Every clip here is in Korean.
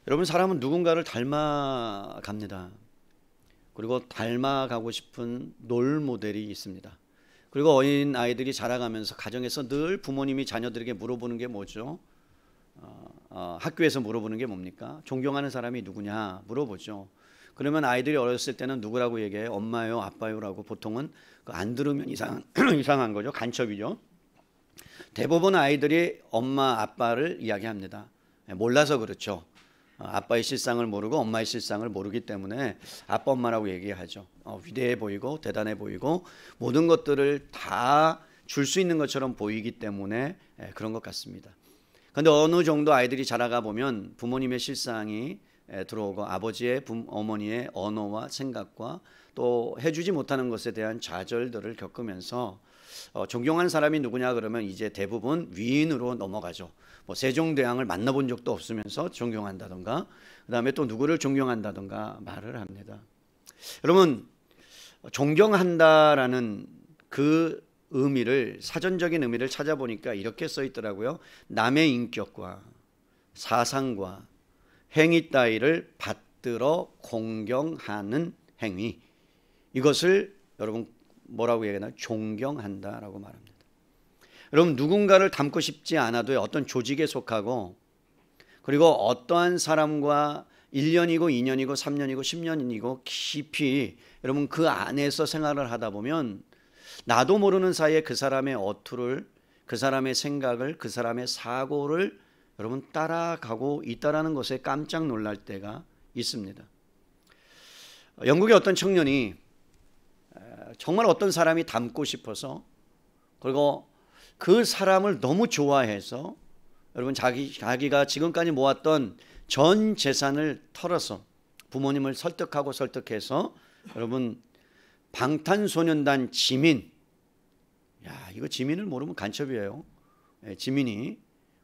여러분, 사람은 누군가를 닮아갑니다. 그리고 닮아가고 싶은 롤 모델이 있습니다. 그리고 어린 아이들이 자라가면서 가정에서 늘 부모님이 자녀들에게 물어보는 게 뭐죠? 학교에서 물어보는 게 뭡니까? 존경하는 사람이 누구냐 물어보죠. 그러면 아이들이 어렸을 때는 누구라고 얘기해요? 엄마요, 아빠요라고. 보통은 안 들으면 이상한 거죠. 간첩이죠. 대부분 아이들이 엄마, 아빠를 이야기합니다. 몰라서 그렇죠. 아빠의 실상을 모르고 엄마의 실상을 모르기 때문에 아빠, 엄마라고 얘기하죠. 위대해 보이고 대단해 보이고 모든 것들을 다 줄 수 있는 것처럼 보이기 때문에 그런 것 같습니다. 그런데 어느 정도 아이들이 자라가 보면 부모님의 실상이 들어오고 아버지의 어머니의 언어와 생각과 또 해주지 못하는 것에 대한 좌절들을 겪으면서 존경하는 사람이 누구냐 그러면 이제 대부분 위인으로 넘어가죠. 뭐 세종대왕을 만나본 적도 없으면서 존경한다던가, 그 다음에 또 누구를 존경한다던가 말을 합니다. 여러분, 존경한다라는 그 의미를, 사전적인 의미를 찾아보니까 이렇게 써 있더라고요. 남의 인격과 사상과 행위 따위를 받들어 공경하는 행위, 이것을 여러분 뭐라고 얘기하나? 존경한다라고 말합니다. 여러분, 누군가를 닮고 싶지 않아도 어떤 조직에 속하고, 그리고 어떠한 사람과 1년이고 2년이고 3년이고 10년이고 깊이 여러분 그 안에서 생활을 하다 보면 나도 모르는 사이에 그 사람의 어투를, 그 사람의 생각을, 그 사람의 사고를 여러분 따라가고 있다라는 것에 깜짝 놀랄 때가 있습니다. 영국의 어떤 청년이 정말 어떤 사람이 닮고 싶어서, 그리고 그 사람을 너무 좋아해서 여러분 자기가 지금까지 모았던 전 재산을 털어서 부모님을 설득해서 여러분 방탄소년단 지민, 이거 지민을 모르면 간첩이에요. 지민이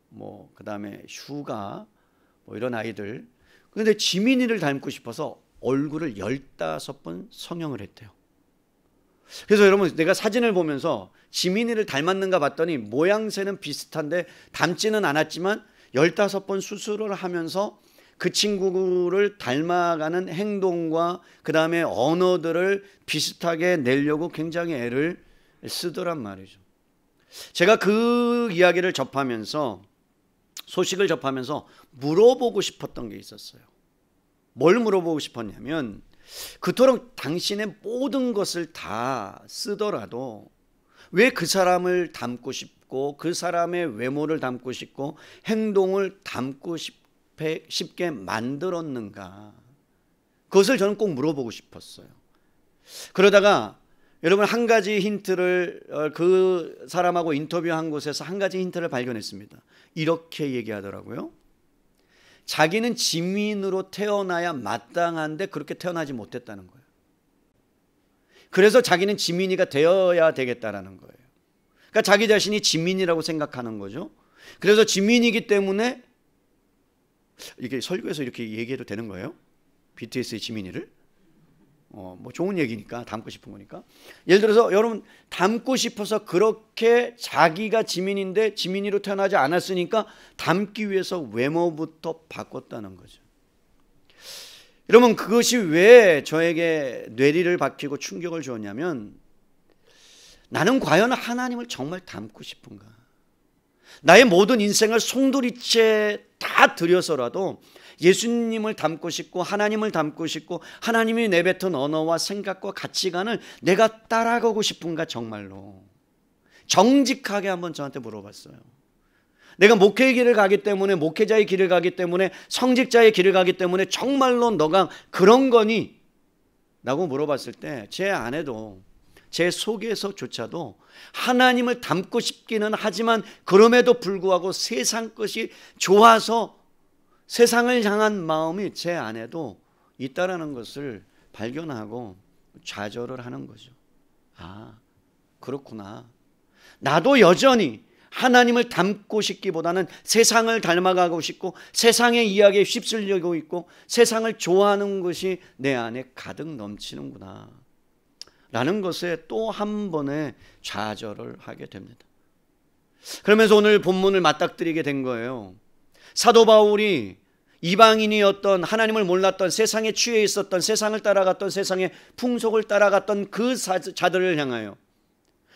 뭐 그다음에 슈가 뭐 이런 아이들, 그런데 지민이를 닮고 싶어서 얼굴을 15번 성형을 했대요. 그래서 여러분, 내가 사진을 보면서 지민이를 닮았는가 봤더니 모양새는 비슷한데 닮지는 않았지만 15번 수술을 하면서 그 친구를 닮아가는 행동과 그 다음에 언어들을 비슷하게 내려고 굉장히 애를 쓰더란 말이죠. 제가 그 이야기를 접하면서, 소식을 접하면서 물어보고 싶었던 게 있었어요. 뭘 물어보고 싶었냐면, 그토록 당신의 모든 것을 다 쓰더라도 왜 그 사람을 닮고 싶고 그 사람의 외모를 닮고 싶고 행동을 닮고 쉽게 만들었는가, 그것을 저는 꼭 물어보고 싶었어요. 그러다가 여러분, 한 가지 힌트를, 그 사람하고 인터뷰한 곳에서 한 가지 힌트를 발견했습니다. 이렇게 얘기하더라고요. 자기는 지민으로 태어나야 마땅한데 그렇게 태어나지 못했다는 거예요. 그래서 자기는 지민이가 되어야 되겠다라는 거예요. 그러니까 자기 자신이 지민이라고 생각하는 거죠. 그래서 지민이기 때문에, 이게 설교에서 이렇게 얘기해도 되는 거예요? BTS의 지민이를? 뭐 좋은 얘기니까, 닮고 싶은 거니까. 예를 들어서 여러분, 닮고 싶어서 그렇게 자기가 지민인데 지민이로 태어나지 않았으니까 닮기 위해서 외모부터 바꿨다는 거죠. 여러분, 그것이 왜 저에게 뇌리를 박히고 충격을 주었냐면, 나는 과연 하나님을 정말 닮고 싶은가? 나의 모든 인생을 송두리째 다 들여서라도 예수님을 닮고 싶고 하나님을 닮고 싶고 하나님이 내뱉은 언어와 생각과 가치관을 내가 따라가고 싶은가? 정말로 정직하게 한번 저한테 물어봤어요. 내가 목회의 길을 가기 때문에, 목회자의 길을 가기 때문에, 성직자의 길을 가기 때문에 정말로 너가 그런 거니? 라고 물어봤을 때 제 안에도, 제 속에서조차도 하나님을 닮고 싶기는 하지만 그럼에도 불구하고 세상 것이 좋아서 세상을 향한 마음이 제 안에도 있다라는 것을 발견하고 좌절을 하는 거죠. 그렇구나. 나도 여전히 하나님을 닮고 싶기보다는 세상을 닮아가고 싶고 세상의 이야기에 휩쓸려고 있고 세상을 좋아하는 것이 내 안에 가득 넘치는구나 라는 것에 또 한 번의 좌절을 하게 됩니다. 그러면서 오늘 본문을 맞닥뜨리게 된 거예요. 사도 바울이 이방인이었던, 하나님을 몰랐던, 세상에 취해 있었던, 세상을 따라갔던, 세상의 풍속을 따라갔던 그 자들을 향하여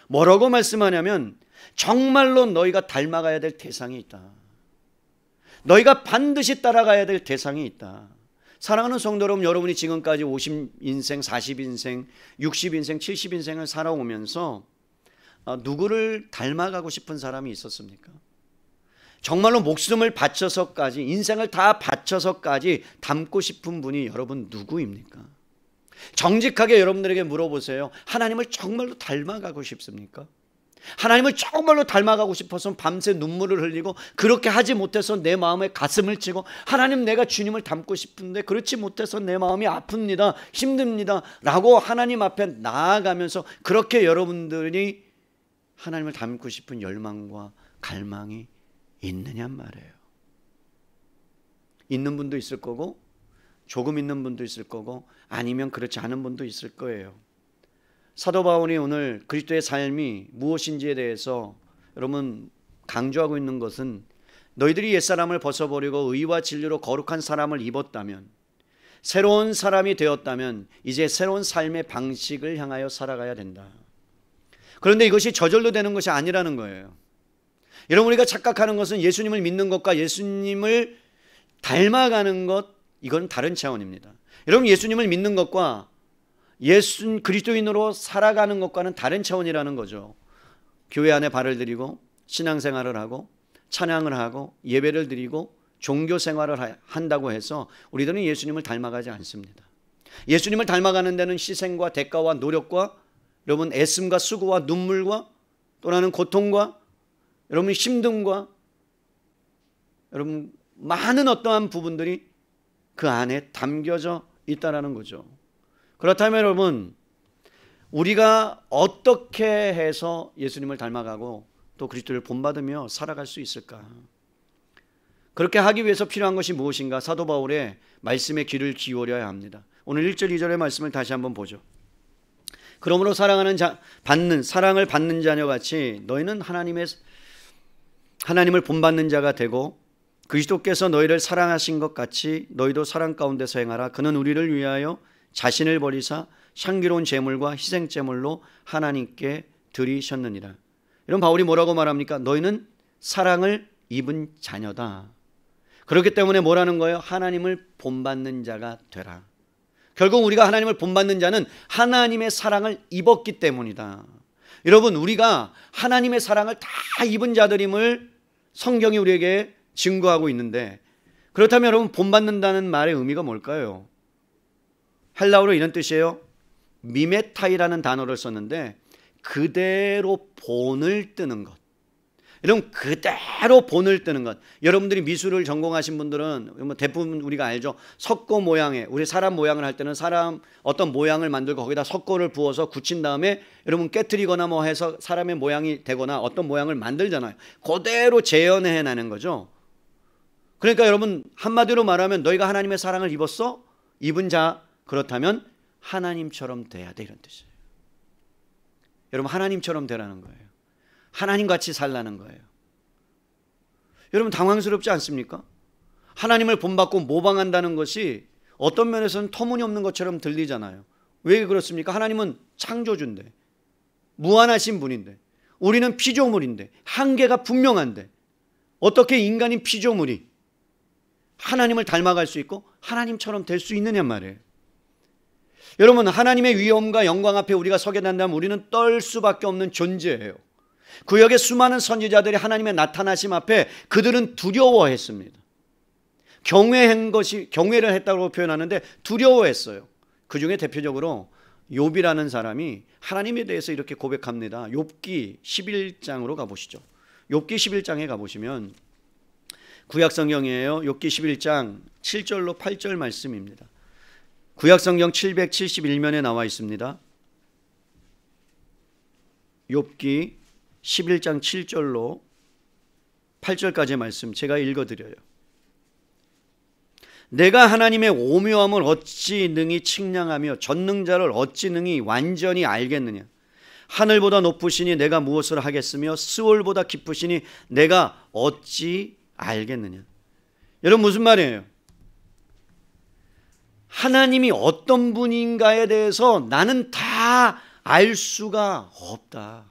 뭐라고 말씀하냐면 정말로 너희가 닮아가야 될 대상이 있다. 너희가 반드시 따라가야 될 대상이 있다. 사랑하는 성도 여러분, 여러분이 지금까지 50인생, 40인생, 60인생, 70인생을 살아오면서 누구를 닮아가고 싶은 사람이 있었습니까? 정말로 목숨을 바쳐서까지, 인생을 다 바쳐서까지 닮고 싶은 분이 여러분 누구입니까? 정직하게 여러분들에게 물어보세요. 하나님을 정말로 닮아가고 싶습니까? 하나님을 정말로 닮아가고 싶어서 밤새 눈물을 흘리고, 그렇게 하지 못해서 내 마음에 가슴을 치고, 하나님 내가 주님을 닮고 싶은데 그렇지 못해서 내 마음이 아픕니다, 힘듭니다 라고 하나님 앞에 나아가면서 그렇게 여러분들이 하나님을 닮고 싶은 열망과 갈망이 있느냐 말이에요. 있는 분도 있을 거고, 조금 있는 분도 있을 거고, 아니면 그렇지 않은 분도 있을 거예요. 사도 바울이 오늘 그리스도의 삶이 무엇인지에 대해서 여러분 강조하고 있는 것은, 너희들이 옛사람을 벗어버리고 의와 진리로 거룩한 사람을 입었다면, 새로운 사람이 되었다면 이제 새로운 삶의 방식을 향하여 살아가야 된다. 그런데 이것이 저절로 되는 것이 아니라는 거예요. 여러분, 우리가 착각하는 것은 예수님을 믿는 것과 예수님을 닮아가는 것, 이건 다른 차원입니다. 여러분, 예수님을 믿는 것과 그리스도인으로 살아가는 것과는 다른 차원이라는 거죠. 교회 안에 발을 들이고 신앙생활을 하고 찬양을 하고 예배를 드리고 종교 생활을 한다고 해서 우리들은 예수님을 닮아가지 않습니다. 예수님을 닮아가는 데는 희생과 대가와 노력과 여러분 애씀과 수고와 눈물과 또는 고통과 여러분 힘듦과 여러분 많은 어떠한 부분들이 그 안에 담겨져 있다라는 거죠. 그렇다면 여러분, 우리가 어떻게 해서 예수님을 닮아가고 또 그리스도를 본받으며 살아갈 수 있을까? 그렇게 하기 위해서 필요한 것이 무엇인가? 사도 바울의 말씀에 귀를 기울여야 합니다. 오늘 1절 2절의 말씀을 다시 한번 보죠. 그러므로 사랑을 받는 자녀같이 너희는 하나님을 본받는 자가 되고, 그리스도께서 너희를 사랑하신 것 같이 너희도 사랑 가운데서 행하라. 그는 우리를 위하여 자신을 버리사 향기로운 제물과 희생 제물로 하나님께 드리셨느니라. 이런 바울이 뭐라고 말합니까? 너희는 사랑을 입은 자녀다. 그렇기 때문에 뭐라는 거예요? 하나님을 본받는 자가 되라. 결국 우리가 하나님을 본받는 자는 하나님의 사랑을 입었기 때문이다. 여러분, 우리가 하나님의 사랑을 다 입은 자들임을 성경이 우리에게 증거하고 있는데, 그렇다면 여러분, 본받는다는 말의 의미가 뭘까요? 헬라어로 이런 뜻이에요. 미메타이라는 단어를 썼는데 그대로 본을 뜨는 것. 여러분, 그대로 본을 뜨는 것. 여러분들이 미술을 전공하신 분들은 대부분 우리가 알죠. 석고 모양의, 우리 사람 모양을 할 때는 사람 어떤 모양을 만들고 거기다 석고를 부어서 굳힌 다음에 여러분 깨트리거나 뭐 해서 사람의 모양이 되거나 어떤 모양을 만들잖아요. 그대로 재현해내는 거죠. 그러니까 여러분, 한마디로 말하면 너희가 하나님의 사랑을 입었어? 입은 자, 그렇다면 하나님처럼 돼야 돼, 이런 뜻이에요. 여러분, 하나님처럼 되라는 거예요. 하나님같이 살라는 거예요. 여러분, 당황스럽지 않습니까? 하나님을 본받고 모방한다는 것이 어떤 면에서는 터무니없는 것처럼 들리잖아요. 왜 그렇습니까? 하나님은 창조주인데, 무한하신 분인데, 우리는 피조물인데, 한계가 분명한데 어떻게 인간인 피조물이 하나님을 닮아갈 수 있고 하나님처럼 될 수 있느냐 말이에요. 여러분, 하나님의 위엄과 영광 앞에 우리가 서게 된다면 우리는 떨 수밖에 없는 존재예요. 구약의 수많은 선지자들이 하나님의 나타나심 앞에 그들은 두려워했습니다. 경외를 했다고 표현하는데 두려워했어요. 그 중에 대표적으로 욥이라는 사람이 하나님에 대해서 이렇게 고백합니다. 욥기 11장으로 가보시죠. 욥기 11장에 가보시면 구약성경이에요. 욥기 11장 7절로 8절 말씀입니다. 구약성경 771면에 나와 있습니다. 욥기 11장 7절로 8절까지의 말씀 제가 읽어드려요. 내가 하나님의 오묘함을 어찌 능히 측량하며 전능자를 어찌 능히 완전히 알겠느냐. 하늘보다 높으시니 내가 무엇을 하겠으며 스올보다 깊으시니 내가 어찌 알겠느냐. 여러분, 무슨 말이에요? 하나님이 어떤 분인가에 대해서 나는 다 알 수가 없다.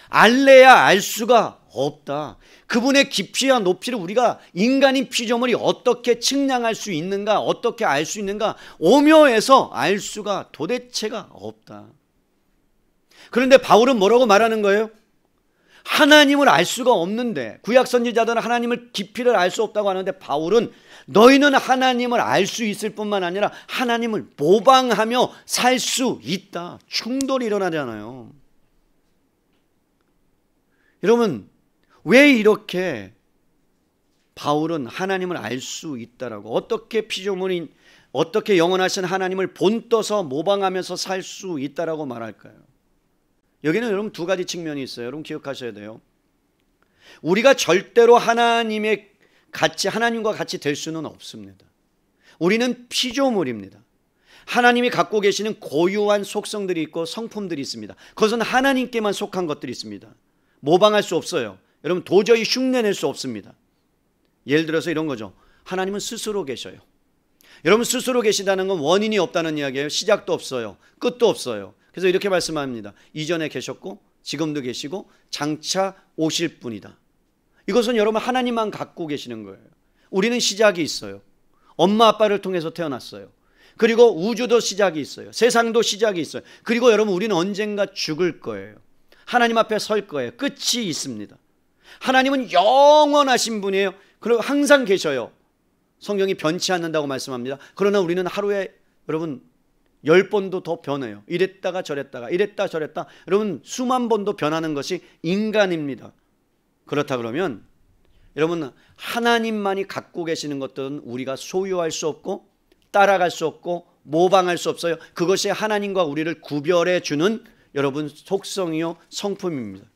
알래야 알 수가 없다. 그분의 깊이와 높이를 우리가 인간인 피조물이 어떻게 측량할 수 있는가, 어떻게 알 수 있는가, 오묘해서 알 수가 도대체가 없다. 그런데 바울은 뭐라고 말하는 거예요? 하나님을 알 수가 없는데, 구약 선지자들은 하나님을 깊이를 알 수 없다고 하는데, 바울은 너희는 하나님을 알 수 있을 뿐만 아니라 하나님을 모방하며 살 수 있다. 충돌이 일어나잖아요. 여러분, 왜 이렇게 바울은 하나님을 알 수 있다라고, 어떻게 피조물인, 어떻게 영원하신 하나님을 본떠서 모방하면서 살 수 있다라고 말할까요? 여기는 여러분 두 가지 측면이 있어요. 여러분 기억하셔야 돼요. 우리가 절대로 하나님과 같이 될 수는 없습니다. 우리는 피조물입니다. 하나님이 갖고 계시는 고유한 속성들이 있고 성품들이 있습니다. 그것은 하나님께만 속한 것들이 있습니다. 모방할 수 없어요. 여러분 도저히 흉내낼 수 없습니다. 예를 들어서 이런 거죠. 하나님은 스스로 계셔요. 여러분 스스로 계시다는 건 원인이 없다는 이야기예요. 시작도 없어요. 끝도 없어요. 그래서 이렇게 말씀합니다. 이전에 계셨고 지금도 계시고 장차 오실 분이다. 이것은 여러분 하나님만 갖고 계시는 거예요. 우리는 시작이 있어요. 엄마 아빠를 통해서 태어났어요. 그리고 우주도 시작이 있어요. 세상도 시작이 있어요. 그리고 여러분 우리는 언젠가 죽을 거예요. 하나님 앞에 설 거예요. 끝이 있습니다. 하나님은 영원하신 분이에요. 그리고 항상 계셔요. 성경이 변치 않는다고 말씀합니다. 그러나 우리는 하루에 여러분 10번도 더 변해요. 이랬다가 저랬다가 이랬다 저랬다. 여러분 수만 번도 변하는 것이 인간입니다. 그렇다 그러면 여러분 하나님만이 갖고 계시는 것들은 우리가 소유할 수 없고 따라갈 수 없고 모방할 수 없어요. 그것이 하나님과 우리를 구별해 주는 여러분 속성이요 성품입니다.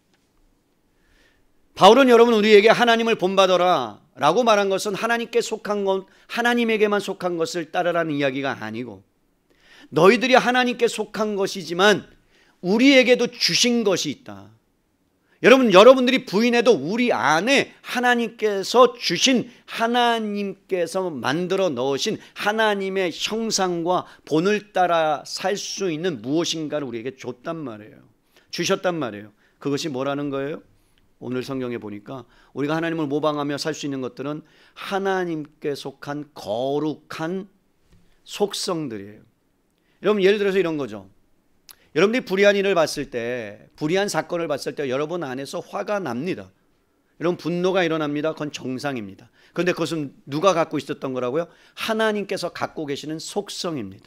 바울은 여러분 우리에게 하나님을 본받아라 라고 말한 것은 하나님께 속한 것, 하나님에게만 속한 것을 따르라는 이야기가 아니고, 너희들이 하나님께 속한 것이지만 우리에게도 주신 것이 있다. 여러분들이 부인해도 우리 안에 하나님께서 주신, 하나님께서 만들어 넣으신 하나님의 형상과 본을 따라 살 수 있는 무엇인가를 우리에게 줬단 말이에요. 주셨단 말이에요. 그것이 뭐라는 거예요? 오늘 성경에 보니까 우리가 하나님을 모방하며 살 수 있는 것들은 하나님께 속한 거룩한 속성들이에요. 여러분 예를 들어서 이런 거죠. 여러분들이 불의한 일을 봤을 때, 불의한 사건을 봤을 때 여러분 안에서 화가 납니다. 여러분 분노가 일어납니다. 그건 정상입니다. 그런데 그것은 누가 갖고 있었던 거라고요? 하나님께서 갖고 계시는 속성입니다.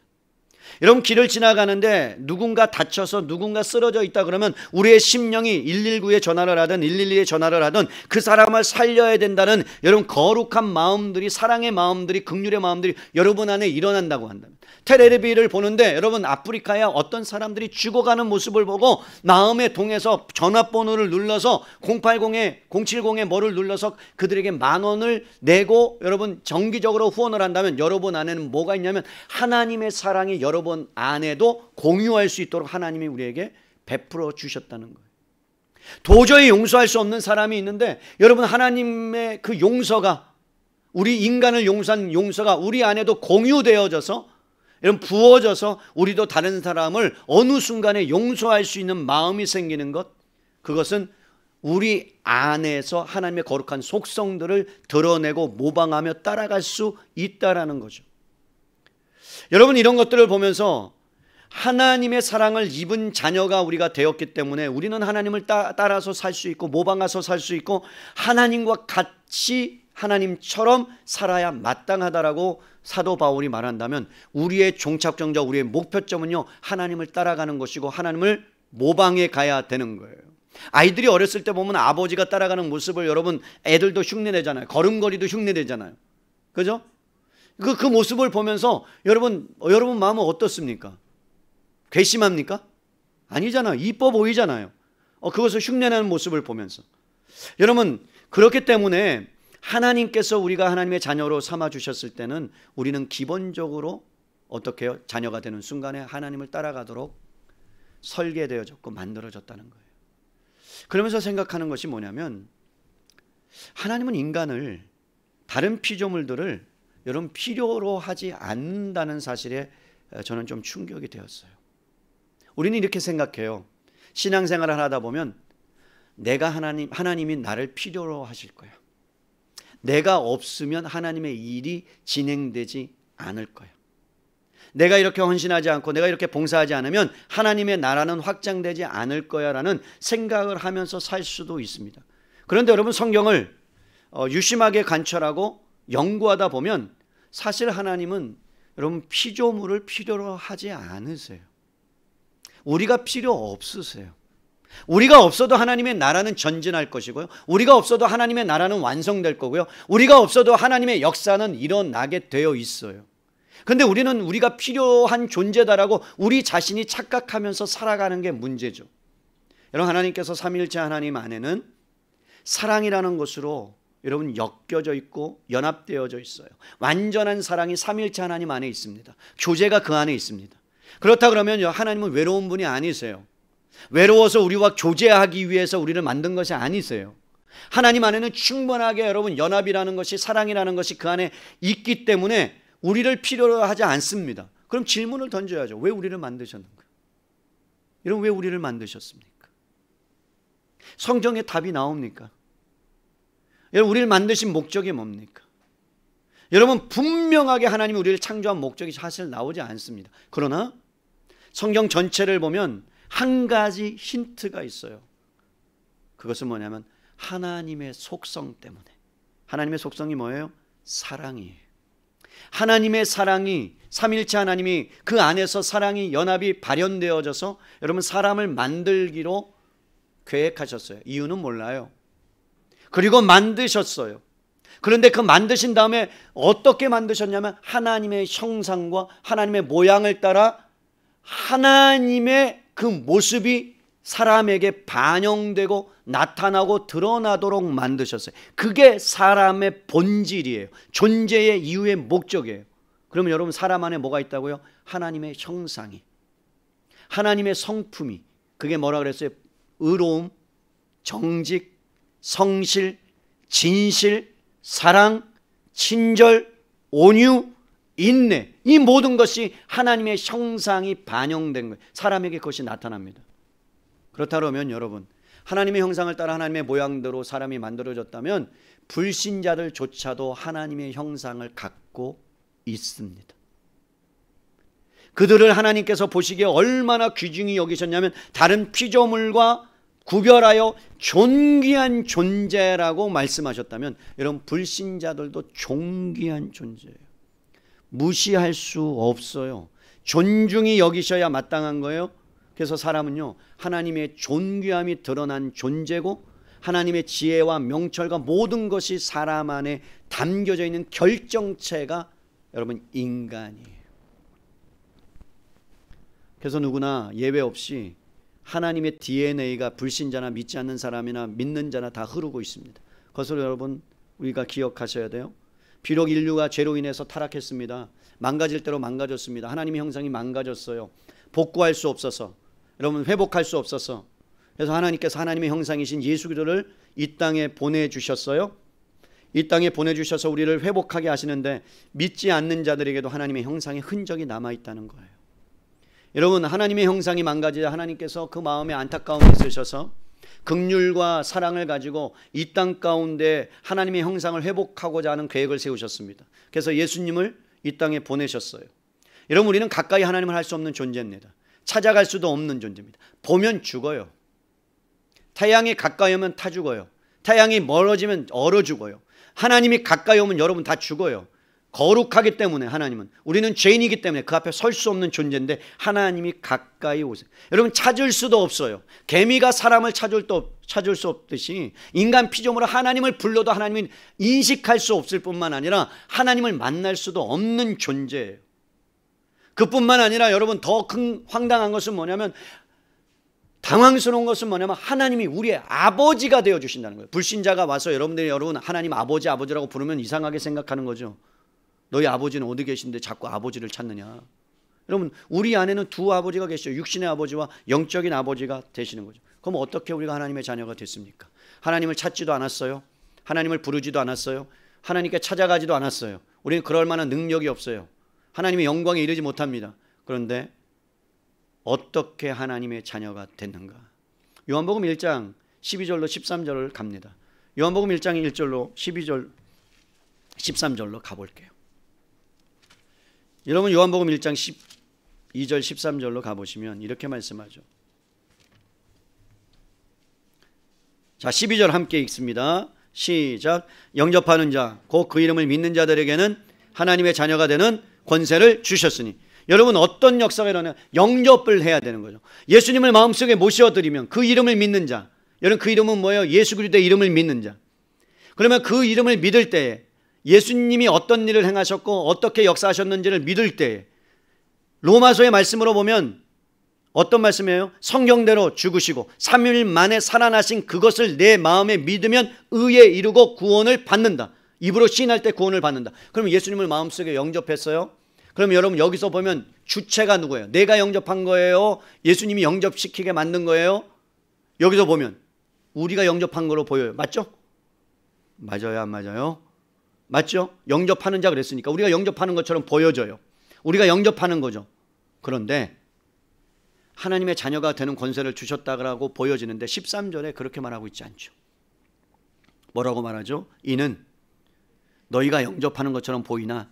여러분 길을 지나가는데 누군가 다쳐서 누군가 쓰러져 있다 그러면 우리의 심령이 119에 전화를 하든 112에 전화를 하든 그 사람을 살려야 된다는 여러분 거룩한 마음들이, 사랑의 마음들이, 긍휼의 마음들이 여러분 안에 일어난다고 한다면, 텔레비를 보는데 여러분 아프리카에 어떤 사람들이 죽어가는 모습을 보고 마음에 동해서 전화번호를 눌러서 080에 070에 뭐를 눌러서 그들에게 10,000원을 내고 여러분 정기적으로 후원을 한다면 여러분 안에는 뭐가 있냐면 하나님의 사랑이 여러분 안에도 공유할 수 있도록 하나님이 우리에게 베풀어 주셨다는 거예요. 도저히 용서할 수 없는 사람이 있는데 여러분 하나님의 그 용서가, 우리 인간을 용서한 용서가 우리 안에도 공유되어져서 여러분 부어져서 우리도 다른 사람을 어느 순간에 용서할 수 있는 마음이 생기는 것, 그것은 우리 안에서 하나님의 거룩한 속성들을 드러내고 모방하며 따라갈 수 있다라는 거죠. 여러분 이런 것들을 보면서 하나님의 사랑을 입은 자녀가 우리가 되었기 때문에 우리는 하나님을 따라서 살 수 있고 모방해서 살 수 있고 하나님과 같이 하나님처럼 살아야 마땅하다라고 사도 바울이 말한다면 우리의 종착정자, 우리의 목표점은요 하나님을 따라가는 것이고 하나님을 모방해 가야 되는 거예요. 아이들이 어렸을 때 보면 아버지가 따라가는 모습을 여러분 애들도 흉내내잖아요. 걸음걸이도 흉내내잖아요. 그죠? 그 모습을 보면서 여러분 마음은 어떻습니까? 괘씸합니까? 아니잖아요. 이뻐 보이잖아요. 그것을 흉내내는 모습을 보면서. 여러분 그렇기 때문에 하나님께서 우리가 하나님의 자녀로 삼아주셨을 때는 우리는 기본적으로 어떻게 해요? 자녀가 되는 순간에 하나님을 따라가도록 설계되어졌고 만들어졌다는 거예요. 그러면서 생각하는 것이 뭐냐면 하나님은 인간을, 다른 피조물들을 여러분 필요로 하지 않는다는 사실에 저는 좀 충격이 되었어요. 우리는 이렇게 생각해요. 신앙생활을 하다 보면 내가 하나님이 나를 필요로 하실 거야. 내가 없으면 하나님의 일이 진행되지 않을 거야. 내가 이렇게 헌신하지 않고 내가 이렇게 봉사하지 않으면 하나님의 나라는 확장되지 않을 거야 라는 생각을 하면서 살 수도 있습니다. 그런데 여러분 성경을 유심하게 관찰하고 연구하다 보면 사실 하나님은 여러분 피조물을 필요로 하지 않으세요. 우리가 필요 없으세요. 우리가 없어도 하나님의 나라는 전진할 것이고요. 우리가 없어도 하나님의 나라는 완성될 거고요. 우리가 없어도 하나님의 역사는 일어나게 되어 있어요. 그런데 우리는 우리가 필요한 존재다라고 우리 자신이 착각하면서 살아가는 게 문제죠. 여러분 하나님께서 삼위일체 하나님 안에는 사랑이라는 것으로 여러분 엮여져 있고 연합되어져 있어요. 완전한 사랑이 삼위일체 하나님 안에 있습니다. 교제가 그 안에 있습니다. 그렇다 그러면 하나님은 외로운 분이 아니세요. 외로워서 우리와 교제하기 위해서 우리를 만든 것이 아니세요. 하나님 안에는 충분하게 여러분 연합이라는 것이 사랑이라는 것이 그 안에 있기 때문에 우리를 필요로 하지 않습니다. 그럼 질문을 던져야죠. 왜 우리를 만드셨는가? 여러분 왜 우리를 만드셨습니까? 성경에 답이 나옵니까? 여러분 우리를 만드신 목적이 뭡니까? 여러분 분명하게 하나님이 우리를 창조한 목적이 사실 나오지 않습니다. 그러나 성경 전체를 보면 한 가지 힌트가 있어요. 그것은 뭐냐면 하나님의 속성 때문에. 하나님의 속성이 뭐예요? 사랑이에요. 하나님의 사랑이 삼위일체 하나님이 그 안에서 사랑이 연합이 발현되어져서 여러분 사람을 만들기로 계획하셨어요. 이유는 몰라요. 그리고 만드셨어요. 그런데 그 만드신 다음에 어떻게 만드셨냐면 하나님의 형상과 하나님의 모양을 따라 하나님의 그 모습이 사람에게 반영되고 나타나고 드러나도록 만드셨어요. 그게 사람의 본질이에요. 존재의 이유의 목적이에요. 그러면 여러분 사람 안에 뭐가 있다고요? 하나님의 형상이, 하나님의 성품이, 그게 뭐라 그랬어요? 의로움, 정직, 성실, 진실, 사랑, 친절, 온유, 인내, 이 모든 것이 하나님의 형상이 반영된 거예요. 사람에게 그것이 나타납니다. 그렇다 그러면 여러분 하나님의 형상을 따라 하나님의 모양대로 사람이 만들어졌다면 불신자들조차도 하나님의 형상을 갖고 있습니다. 그들을 하나님께서 보시기에 얼마나 귀중히 여기셨냐면 다른 피조물과 구별하여 존귀한 존재라고 말씀하셨다면 여러분 불신자들도 존귀한 존재예요. 무시할 수 없어요. 존중히 여기셔야 마땅한 거예요. 그래서 사람은요 하나님의 존귀함이 드러난 존재고 하나님의 지혜와 명철과 모든 것이 사람 안에 담겨져 있는 결정체가 여러분 인간이에요. 그래서 누구나 예외 없이 하나님의 DNA가 불신자나 믿지 않는 사람이나 믿는 자나 다 흐르고 있습니다. 그것을 여러분 우리가 기억하셔야 돼요. 비록 인류가 죄로 인해서 타락했습니다. 망가질 대로 망가졌습니다. 하나님의 형상이 망가졌어요. 복구할 수 없어서, 여러분 회복할 수 없어서, 그래서 하나님께서 하나님의 형상이신 예수 그리스도를 이 땅에 보내주셨어요. 이 땅에 보내주셔서 우리를 회복하게 하시는데 믿지 않는 자들에게도 하나님의 형상의 흔적이 남아있다는 거예요. 여러분 하나님의 형상이 망가지자 하나님께서 그 마음에 안타까움이 있으셔서 긍휼과 사랑을 가지고 이 땅 가운데 하나님의 형상을 회복하고자 하는 계획을 세우셨습니다. 그래서 예수님을 이 땅에 보내셨어요. 여러분 우리는 가까이 하나님을 할 수 없는 존재입니다. 찾아갈 수도 없는 존재입니다. 보면 죽어요. 태양이 가까이 오면 타 죽어요. 태양이 멀어지면 얼어 죽어요. 하나님이 가까이 오면 여러분 다 죽어요. 거룩하기 때문에 하나님은, 우리는 죄인이기 때문에 그 앞에 설 수 없는 존재인데 하나님이 가까이 오세요. 여러분 찾을 수도 없어요. 개미가 사람을 찾을 수 없듯이 인간 피조물은 하나님을 불러도 하나님은 인식할 수 없을 뿐만 아니라 하나님을 만날 수도 없는 존재예요. 그뿐만 아니라 여러분 더 큰 황당한 것은 뭐냐면, 당황스러운 것은 뭐냐면 하나님이 우리의 아버지가 되어주신다는 거예요. 불신자가 와서 여러분 하나님 아버지라고 부르면 이상하게 생각하는 거죠. 너희 아버지는 어디 계신데 자꾸 아버지를 찾느냐. 여러분 우리 안에는 두 아버지가 계시죠. 육신의 아버지와 영적인 아버지가 되시는 거죠. 그럼 어떻게 우리가 하나님의 자녀가 됐습니까? 하나님을 찾지도 않았어요. 하나님을 부르지도 않았어요. 하나님께 찾아가지도 않았어요. 우리는 그럴 만한 능력이 없어요. 하나님의 영광에 이르지 못합니다. 그런데 어떻게 하나님의 자녀가 됐는가? 요한복음 1장 12절로 13절을 갑니다. 요한복음 1장 1절로 12절 13절로 가볼게요. 여러분 요한복음 1장 12절 13절로 가보시면 이렇게 말씀하죠. 자, 12절 함께 읽습니다. 시작. 영접하는 자, 곧 그 이름을 믿는 자들에게는 하나님의 자녀가 되는 권세를 주셨으니. 여러분 어떤 역사가 일어나요? 영접을 해야 되는 거죠. 예수님을 마음속에 모셔드리면 그 이름을 믿는 자. 여러분 그 이름은 뭐예요? 예수 그리스도의 이름을 믿는 자. 그러면 그 이름을 믿을 때에 예수님이 어떤 일을 행하셨고 어떻게 역사하셨는지를 믿을 때에 로마서의 말씀으로 보면 어떤 말씀이에요? 성경대로 죽으시고 3일 만에 살아나신 그것을 내 마음에 믿으면 의에 이르고 구원을 받는다. 입으로 시인할 때 구원을 받는다. 그럼 예수님을 마음속에 영접했어요? 그럼 여러분 여기서 보면 주체가 누구예요? 내가 영접한 거예요? 예수님이 영접시키게 만든 거예요? 여기서 보면 우리가 영접한 거로 보여요. 맞죠? 맞아요, 안 맞아요? 맞죠? 영접하는 자 그랬으니까 우리가 영접하는 것처럼 보여져요. 우리가 영접하는 거죠. 그런데 하나님의 자녀가 되는 권세를 주셨다고 보여지는데 13절에 그렇게 말하고 있지 않죠. 뭐라고 말하죠? 이는 너희가 영접하는 것처럼 보이나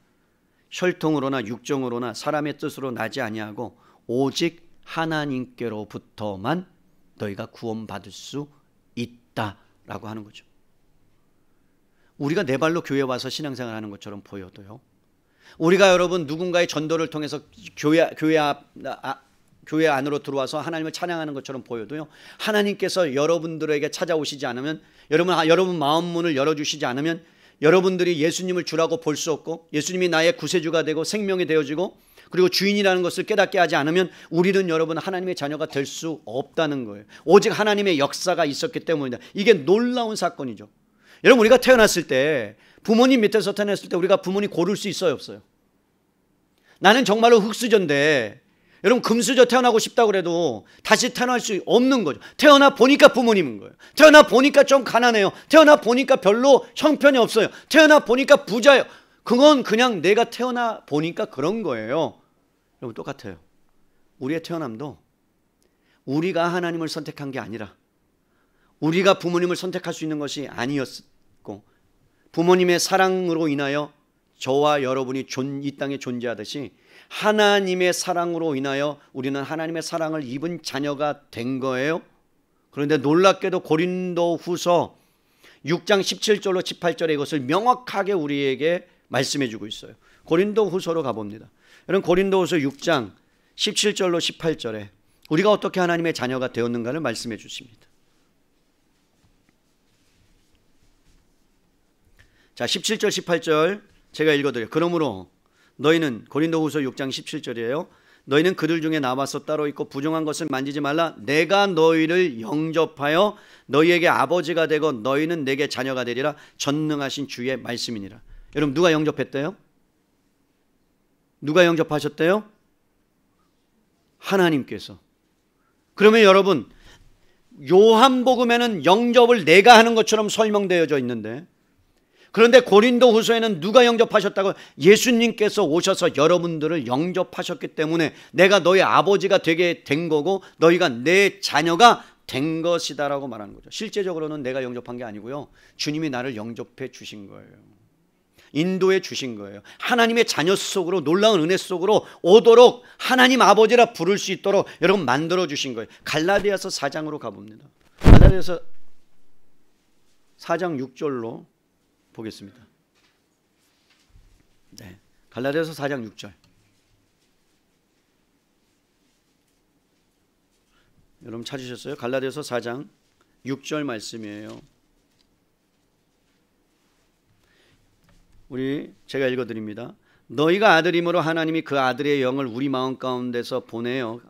혈통으로나 육정으로나 사람의 뜻으로 나지 아니하고 오직 하나님께로부터만 너희가 구원받을 수 있다라고 하는 거죠. 우리가 내 발로 교회 와서 신앙생활 하는 것처럼 보여도요, 우리가 여러분 누군가의 전도를 통해서 교회 안으로 들어와서 하나님을 찬양하는 것처럼 보여도요, 하나님께서 여러분들에게 찾아오시지 않으면, 여러분 마음 문을 열어주시지 않으면 여러분들이 예수님을 주라고 볼 수 없고 예수님이 나의 구세주가 되고 생명이 되어지고 그리고 주인이라는 것을 깨닫게 하지 않으면 우리는 여러분 하나님의 자녀가 될 수 없다는 거예요. 오직 하나님의 역사가 있었기 때문이다. 이게 놀라운 사건이죠. 여러분 우리가 태어났을 때 부모님 밑에서 태어났을 때 우리가 부모님 고를 수 있어요, 없어요? 나는 정말로 흙수저인데 여러분 금수저 태어나고 싶다고 그래도 다시 태어날 수 없는 거죠. 태어나 보니까 부모님인 거예요. 태어나 보니까 좀 가난해요. 태어나 보니까 별로 형편이 없어요. 태어나 보니까 부자예요. 그건 그냥 내가 태어나 보니까 그런 거예요. 여러분 똑같아요. 우리의 태어남도 우리가 하나님을 선택한 게 아니라 우리가 부모님을 선택할 수 있는 것이 아니었고 부모님의 사랑으로 인하여 저와 여러분이 이 땅에 존재하듯이 하나님의 사랑으로 인하여 우리는 하나님의 사랑을 입은 자녀가 된 거예요. 그런데 놀랍게도 고린도후서 6장 17절로 18절에 이것을 명확하게 우리에게 말씀해 주고 있어요. 고린도후서로 가봅니다. 여러분 고린도후서 6장 17절로 18절에 우리가 어떻게 하나님의 자녀가 되었는가를 말씀해 주십니다. 자, 17절 18절 제가 읽어드려요. 그러므로 너희는, 고린도후서 6장 17절이에요. 너희는 그들 중에 나와서 따로 있고 부정한 것을 만지지 말라. 내가 너희를 영접하여 너희에게 아버지가 되고 너희는 내게 자녀가 되리라. 전능하신 주의 말씀이니라. 여러분 누가 영접했대요? 누가 영접하셨대요? 하나님께서. 그러면 여러분 요한복음에는 영접을 내가 하는 것처럼 설명되어져 있는데, 그런데 고린도후서에는 누가 영접하셨다고? 예수님께서 오셔서 여러분들을 영접하셨기 때문에 내가 너희 아버지가 되게 된 거고 너희가 내 자녀가 된 것이다라고 말하는 거죠. 실제적으로는 내가 영접한 게 아니고요, 주님이 나를 영접해 주신 거예요. 인도해 주신 거예요. 하나님의 자녀 속으로, 놀라운 은혜 속으로 오도록 하나님 아버지라 부를 수 있도록 여러분 만들어 주신 거예요. 갈라디아서 4장으로 가봅니다. 갈라디아서 4장 6절로 보겠습니다. 네, 갈라디아서 4장 6절. 여러분 찾으셨어요? 갈라디아서 4장 6절 말씀이에요. 제가 읽어드립니다. 너희가 아들이므로 하나님이 그 아들의 영을 우리 마음 가운데서 보내어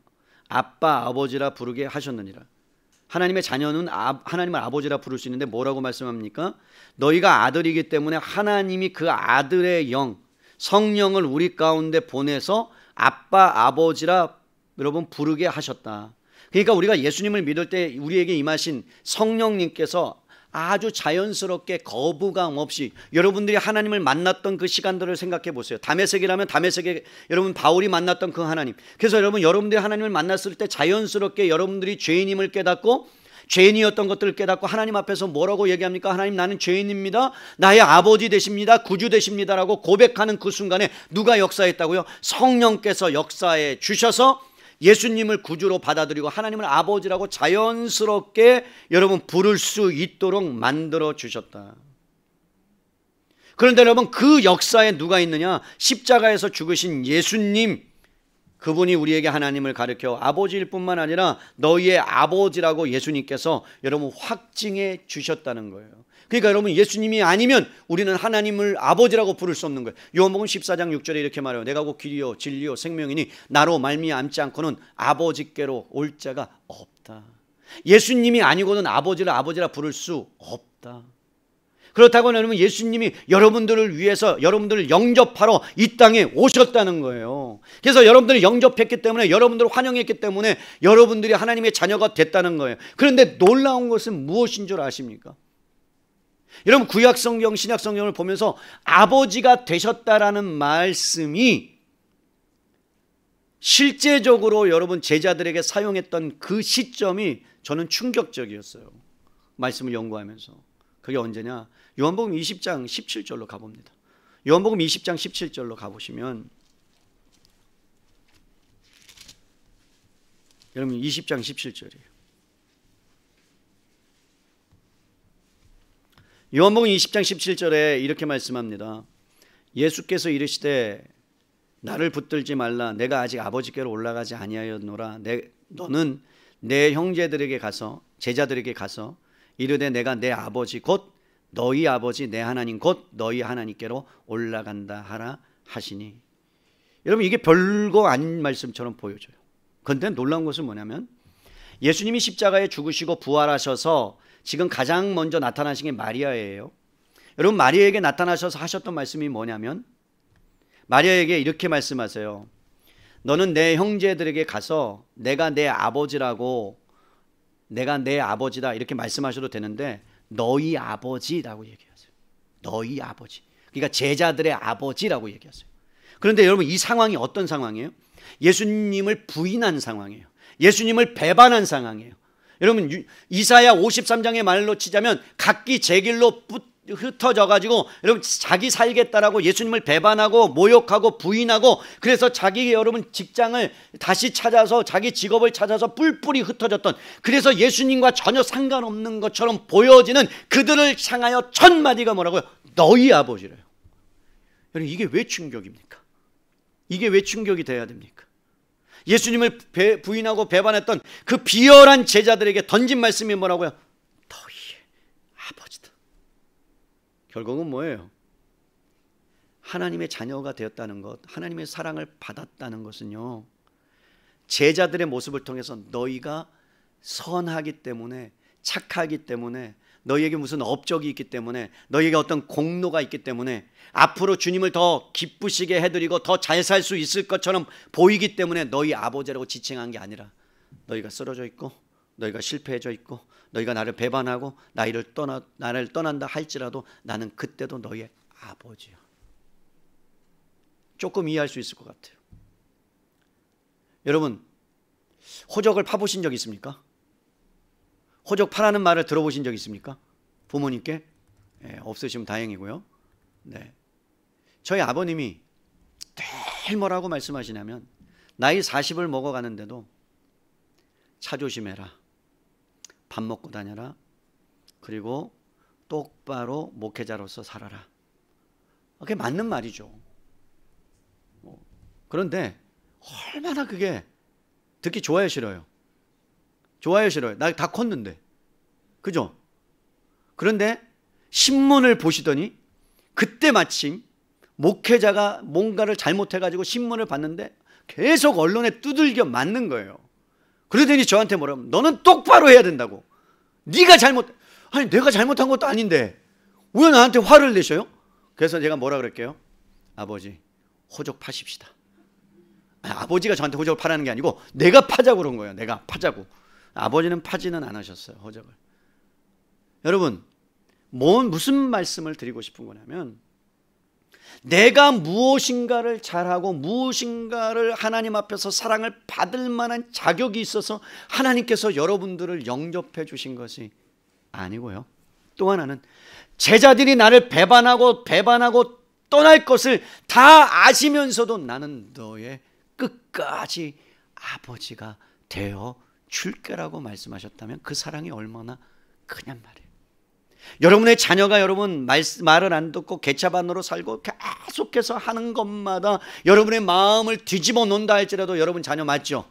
아빠 아버지라 부르게 하셨느니라. 하나님의 자녀는 하나님을 아버지라 부를 수 있는데 뭐라고 말씀합니까? 너희가 아들이기 때문에 하나님이 그 아들의 영, 성령을 우리 가운데 보내서 아빠 아버지라 여러분 부르게 하셨다. 그러니까 우리가 예수님을 믿을 때 우리에게 임하신 성령님께서 아주 자연스럽게 거부감 없이 여러분들이 하나님을 만났던 그 시간들을 생각해 보세요. 다메섹이라면 다메섹에 여러분 바울이 만났던 그 하나님. 그래서 여러분들이 하나님을 만났을 때 자연스럽게 여러분들이 죄인임을 깨닫고 죄인이었던 것들을 깨닫고 하나님 앞에서 뭐라고 얘기합니까? 하나님, 나는 죄인입니다. 나의 아버지 되십니다. 구주 되십니다라고 고백하는 그 순간에 누가 역사했다고요? 성령께서 역사해 주셔서 예수님을 구주로 받아들이고 하나님을 아버지라고 자연스럽게 여러분 부를 수 있도록 만들어 주셨다. 그런데 여러분, 그 역사에 누가 있느냐? 십자가에서 죽으신 예수님, 그분이 우리에게 하나님을 가르쳐 아버지일 뿐만 아니라 너희의 아버지라고 예수님께서 여러분 확증해 주셨다는 거예요. 그러니까 여러분, 예수님이 아니면 우리는 하나님을 아버지라고 부를 수 없는 거예요. 요한복음 14장 6절에 이렇게 말해요. 내가 곧 길이요 진리요 생명이니 나로 말미암지 않고는 아버지께로 올 자가 없다. 예수님이 아니고는 아버지를 아버지라 부를 수 없다. 그렇다고 여러분, 예수님이 여러분들을 위해서 여러분들을 영접하러 이 땅에 오셨다는 거예요. 그래서 여러분들을 영접했기 때문에, 여러분들을 환영했기 때문에 여러분들이 하나님의 자녀가 됐다는 거예요. 그런데 놀라운 것은 무엇인 줄 아십니까? 여러분, 구약성경 신약성경을 보면서 아버지가 되셨다라는 말씀이 실제적으로 여러분 제자들에게 사용했던 그 시점이 저는 충격적이었어요. 말씀을 연구하면서. 그게 언제냐? 요한복음 20장 17절로 가봅니다. 요한복음 20장 17절로 가보시면, 여러분 20장 17절이에요. 요한복음 20장 17절에 이렇게 말씀합니다. 예수께서 이르시되 나를 붙들지 말라. 내가 아직 아버지께로 올라가지 아니하였노라. 너는 내 형제들에게 가서, 제자들에게 가서 이르되 내가 내 아버지 곧 너희 아버지 내 하나님 곧 너희 하나님께로 올라간다 하라 하시니. 여러분, 이게 별거 아닌 말씀처럼 보여져요. 그런데 놀라운 것은 뭐냐면, 예수님이 십자가에 죽으시고 부활하셔서 지금 가장 먼저 나타나신 게 마리아예요. 여러분, 마리아에게 나타나셔서 하셨던 말씀이 뭐냐면, 마리아에게 이렇게 말씀하세요. 너는 내 형제들에게 가서 내가 내 아버지라고, 내가 내 아버지다 이렇게 말씀하셔도 되는데 너희 아버지라고 얘기하세요. 너희 아버지. 그러니까 제자들의 아버지라고 얘기하세요. 그런데 여러분, 이 상황이 어떤 상황이에요? 예수님을 부인한 상황이에요. 예수님을 배반한 상황이에요. 여러분, 이사야 53장의 말로 치자면 각기 제 길로 흩어져 가지고 여러분 자기 살겠다라고 예수님을 배반하고 모욕하고 부인하고, 그래서 자기 여러분 직장을 다시 찾아서 자기 직업을 찾아서 뿔뿔이 흩어졌던, 그래서 예수님과 전혀 상관없는 것처럼 보여지는 그들을 향하여 첫 마디가 뭐라고요? 너희 아버지래요. 여러분, 이게 왜 충격입니까? 이게 왜 충격이 돼야 됩니까? 예수님을 부인하고 배반했던 그 비열한 제자들에게 던진 말씀이 뭐라고요? 너희의 아버지다. 결국은 뭐예요? 하나님의 자녀가 되었다는 것, 하나님의 사랑을 받았다는 것은요, 제자들의 모습을 통해서 너희가 선하기 때문에, 착하기 때문에, 너희에게 무슨 업적이 있기 때문에, 너희에게 어떤 공로가 있기 때문에, 앞으로 주님을 더 기쁘시게 해드리고 더 잘 살 수 있을 것처럼 보이기 때문에 너희 아버지라고 지칭한 게 아니라, 너희가 쓰러져 있고 너희가 실패해져 있고 너희가 나를 배반하고 나를 떠난다 할지라도 나는 그때도 너희의 아버지야. 조금 이해할 수 있을 것 같아요. 여러분, 호적을 파보신 적 있습니까? 호적 파라는 말을 들어보신 적 있습니까? 부모님께? 네, 없으시면 다행이고요. 네. 저희 아버님이 늘 뭐라고 말씀하시냐면, 나이 40을 먹어가는데도 차 조심해라, 밥 먹고 다녀라, 그리고 똑바로 목회자로서 살아라. 그게 맞는 말이죠. 그런데 얼마나 그게 듣기 좋아요, 싫어요? 좋아요, 싫어요? 나 다 컸는데, 그죠? 그런데 신문을 보시더니 그때 마침 목회자가 뭔가를 잘못해가지고 신문을 봤는데 계속 언론에 두들겨 맞는 거예요. 그러더니 저한테 뭐라고, 너는 똑바로 해야 된다고. 네가 아니 내가 잘못한 것도 아닌데 왜 나한테 화를 내셔요? 그래서 제가 뭐라 그럴게요? 아버지, 호적 파십시다. 아버지가 저한테 호적을 파라는 게 아니고 내가 파자고 그런 거예요. 내가 파자고. 아버지는 파지는 않으셨어요, 호적을. 여러분, 무슨 말씀을 드리고 싶은 거냐면, 내가 무엇인가를 잘하고 무엇인가를 하나님 앞에서 사랑을 받을 만한 자격이 있어서 하나님께서 여러분들을 영접해 주신 것이 아니고요. 또 하나는 제자들이 나를 배반하고 떠날 것을 다 아시면서도 나는 너의 끝까지 아버지가 되어 줄게라고 말씀하셨다면 그 사랑이 얼마나 크냔 말이에요. 여러분의 자녀가 여러분 말을 안 듣고 개차반으로 살고 계속해서 하는 것마다 여러분의 마음을 뒤집어 놓는다 할지라도 여러분 자녀 맞죠?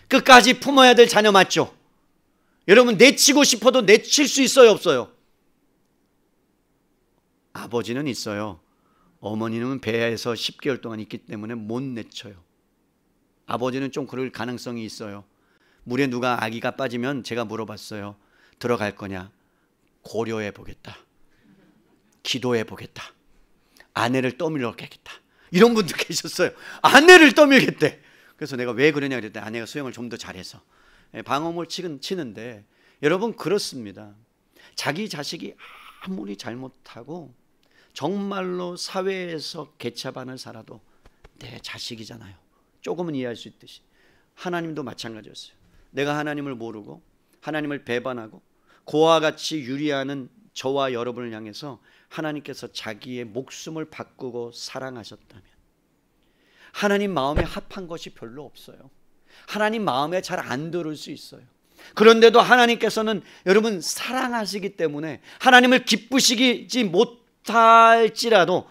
끝까지 품어야 될 자녀 맞죠? 여러분 내치고 싶어도 내칠 수 있어요, 없어요? 아버지는 있어요. 어머니는 배에서 10개월 동안 있기 때문에 못 내쳐요. 아버지는 좀 그럴 가능성이 있어요. 물에 누가 아기가 빠지면 제가 물어봤어요. 들어갈 거냐? 고려해 보겠다. 기도해 보겠다. 아내를 떠밀겠다. 이런 분들 계셨어요. 아내를 떠밀겠대. 그래서 내가 왜 그러냐 그랬더니 아내가 수영을 좀 더 잘해서. 방어물 치는데 여러분 그렇습니다. 자기 자식이 아무리 잘못하고 정말로 사회에서 개차반을 살아도 내 자식이잖아요. 조금은 이해할 수 있듯이 하나님도 마찬가지였어요. 내가 하나님을 모르고 하나님을 배반하고 그와 같이 유리하는 저와 여러분을 향해서 하나님께서 자기의 목숨을 바꾸고 사랑하셨다면 하나님 마음에 합한 것이 별로 없어요. 하나님 마음에 잘 안 들을 수 있어요. 그런데도 하나님께서는 여러분 사랑하시기 때문에 하나님을 기쁘시지 못할지라도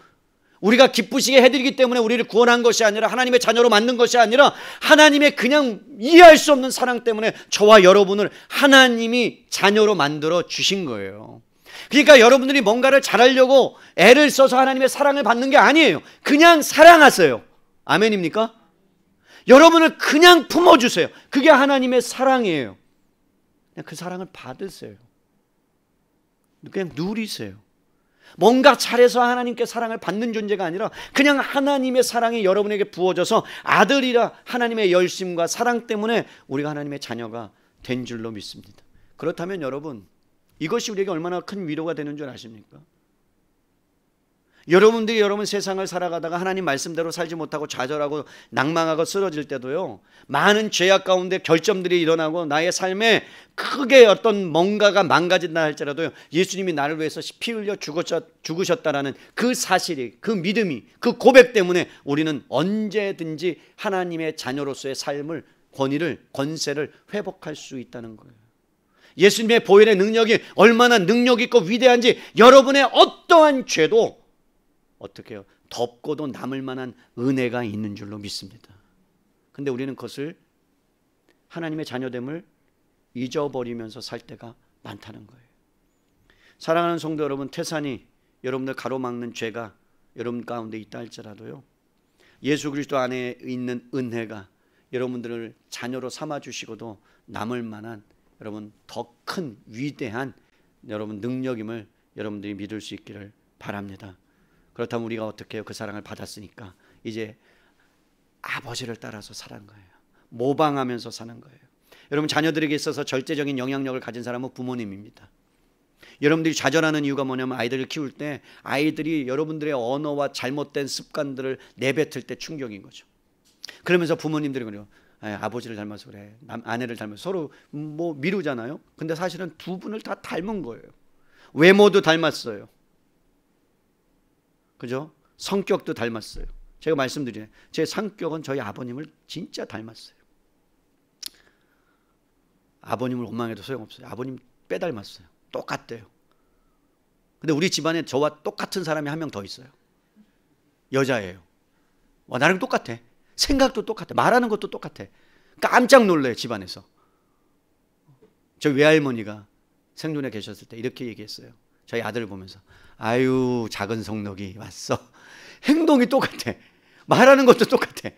우리가 기쁘시게 해드리기 때문에 우리를 구원한 것이 아니라 하나님의 자녀로 만든 것이 아니라 하나님의 그냥 이해할 수 없는 사랑 때문에 저와 여러분을 하나님이 자녀로 만들어 주신 거예요. 그러니까 여러분들이 뭔가를 잘하려고 애를 써서 하나님의 사랑을 받는 게 아니에요. 그냥 사랑하세요. 아멘입니까? 여러분을 그냥 품어주세요. 그게 하나님의 사랑이에요. 그냥 그 사랑을 받으세요. 그냥 누리세요. 뭔가 잘해서 하나님께 사랑을 받는 존재가 아니라 그냥 하나님의 사랑이 여러분에게 부어져서 아들이라 하나님의 열심과 사랑 때문에 우리가 하나님의 자녀가 된 줄로 믿습니다. 그렇다면 여러분 이것이 우리에게 얼마나 큰 위로가 되는 줄 아십니까? 여러분들이 여러분 세상을 살아가다가 하나님 말씀대로 살지 못하고 좌절하고 낭망하고 쓰러질 때도요, 많은 죄악 가운데 결점들이 일어나고 나의 삶에 크게 어떤 뭔가가 망가진다 할지라도요, 예수님이 나를 위해서 피 흘려 죽으셨다라는 그 사실이, 그 믿음이, 그 고백 때문에 우리는 언제든지 하나님의 자녀로서의 삶을, 권세를 회복할 수 있다는 거예요. 예수님의 보혈의 능력이 얼마나 능력 있고 위대한지 여러분의 어떠한 죄도 어떻게 해요? 덮고도 남을 만한 은혜가 있는 줄로 믿습니다. 근데 우리는 그것을 하나님의 자녀됨을 잊어버리면서 살 때가 많다는 거예요. 사랑하는 성도 여러분, 태산이 여러분들 가로막는 죄가 여러분 가운데 있다 할지라도요, 예수 그리스도 안에 있는 은혜가 여러분들을 자녀로 삼아주시고도 남을 만한 여러분 더 큰 위대한 여러분 능력임을 여러분들이 믿을 수 있기를 바랍니다. 그렇다면 우리가 어떻게 해요? 그 사랑을 받았으니까 이제 아버지를 따라서 사는 거예요. 모방하면서 사는 거예요. 여러분 자녀들에게 있어서 절대적인 영향력을 가진 사람은 부모님입니다. 여러분들이 좌절하는 이유가 뭐냐면 아이들을 키울 때 아이들이 여러분들의 언어와 잘못된 습관들을 내뱉을 때 충격인 거죠. 그러면서 부모님들이 그래요. 아버지를 닮아서 그래, 아내를 닮아서 서로 뭐 미루잖아요. 근데 사실은 두 분을 다 닮은 거예요. 외모도 닮았어요. 그죠? 성격도 닮았어요. 제가 말씀드리네, 제 성격은 저희 아버님을 진짜 닮았어요. 아버님을 원망해도 소용없어요. 아버님 빼닮았어요. 똑같대요. 근데 우리 집안에 저와 똑같은 사람이 한 명 더 있어요. 여자예요. 와, 나랑 똑같아. 생각도 똑같아. 말하는 것도 똑같아. 깜짝 놀래요, 집안에서. 저희 외할머니가 생존에 계셨을 때 이렇게 얘기했어요. 저희 아들을 보면서, 아유 작은 성록이 왔어. 행동이 똑같아. 말하는 것도 똑같아.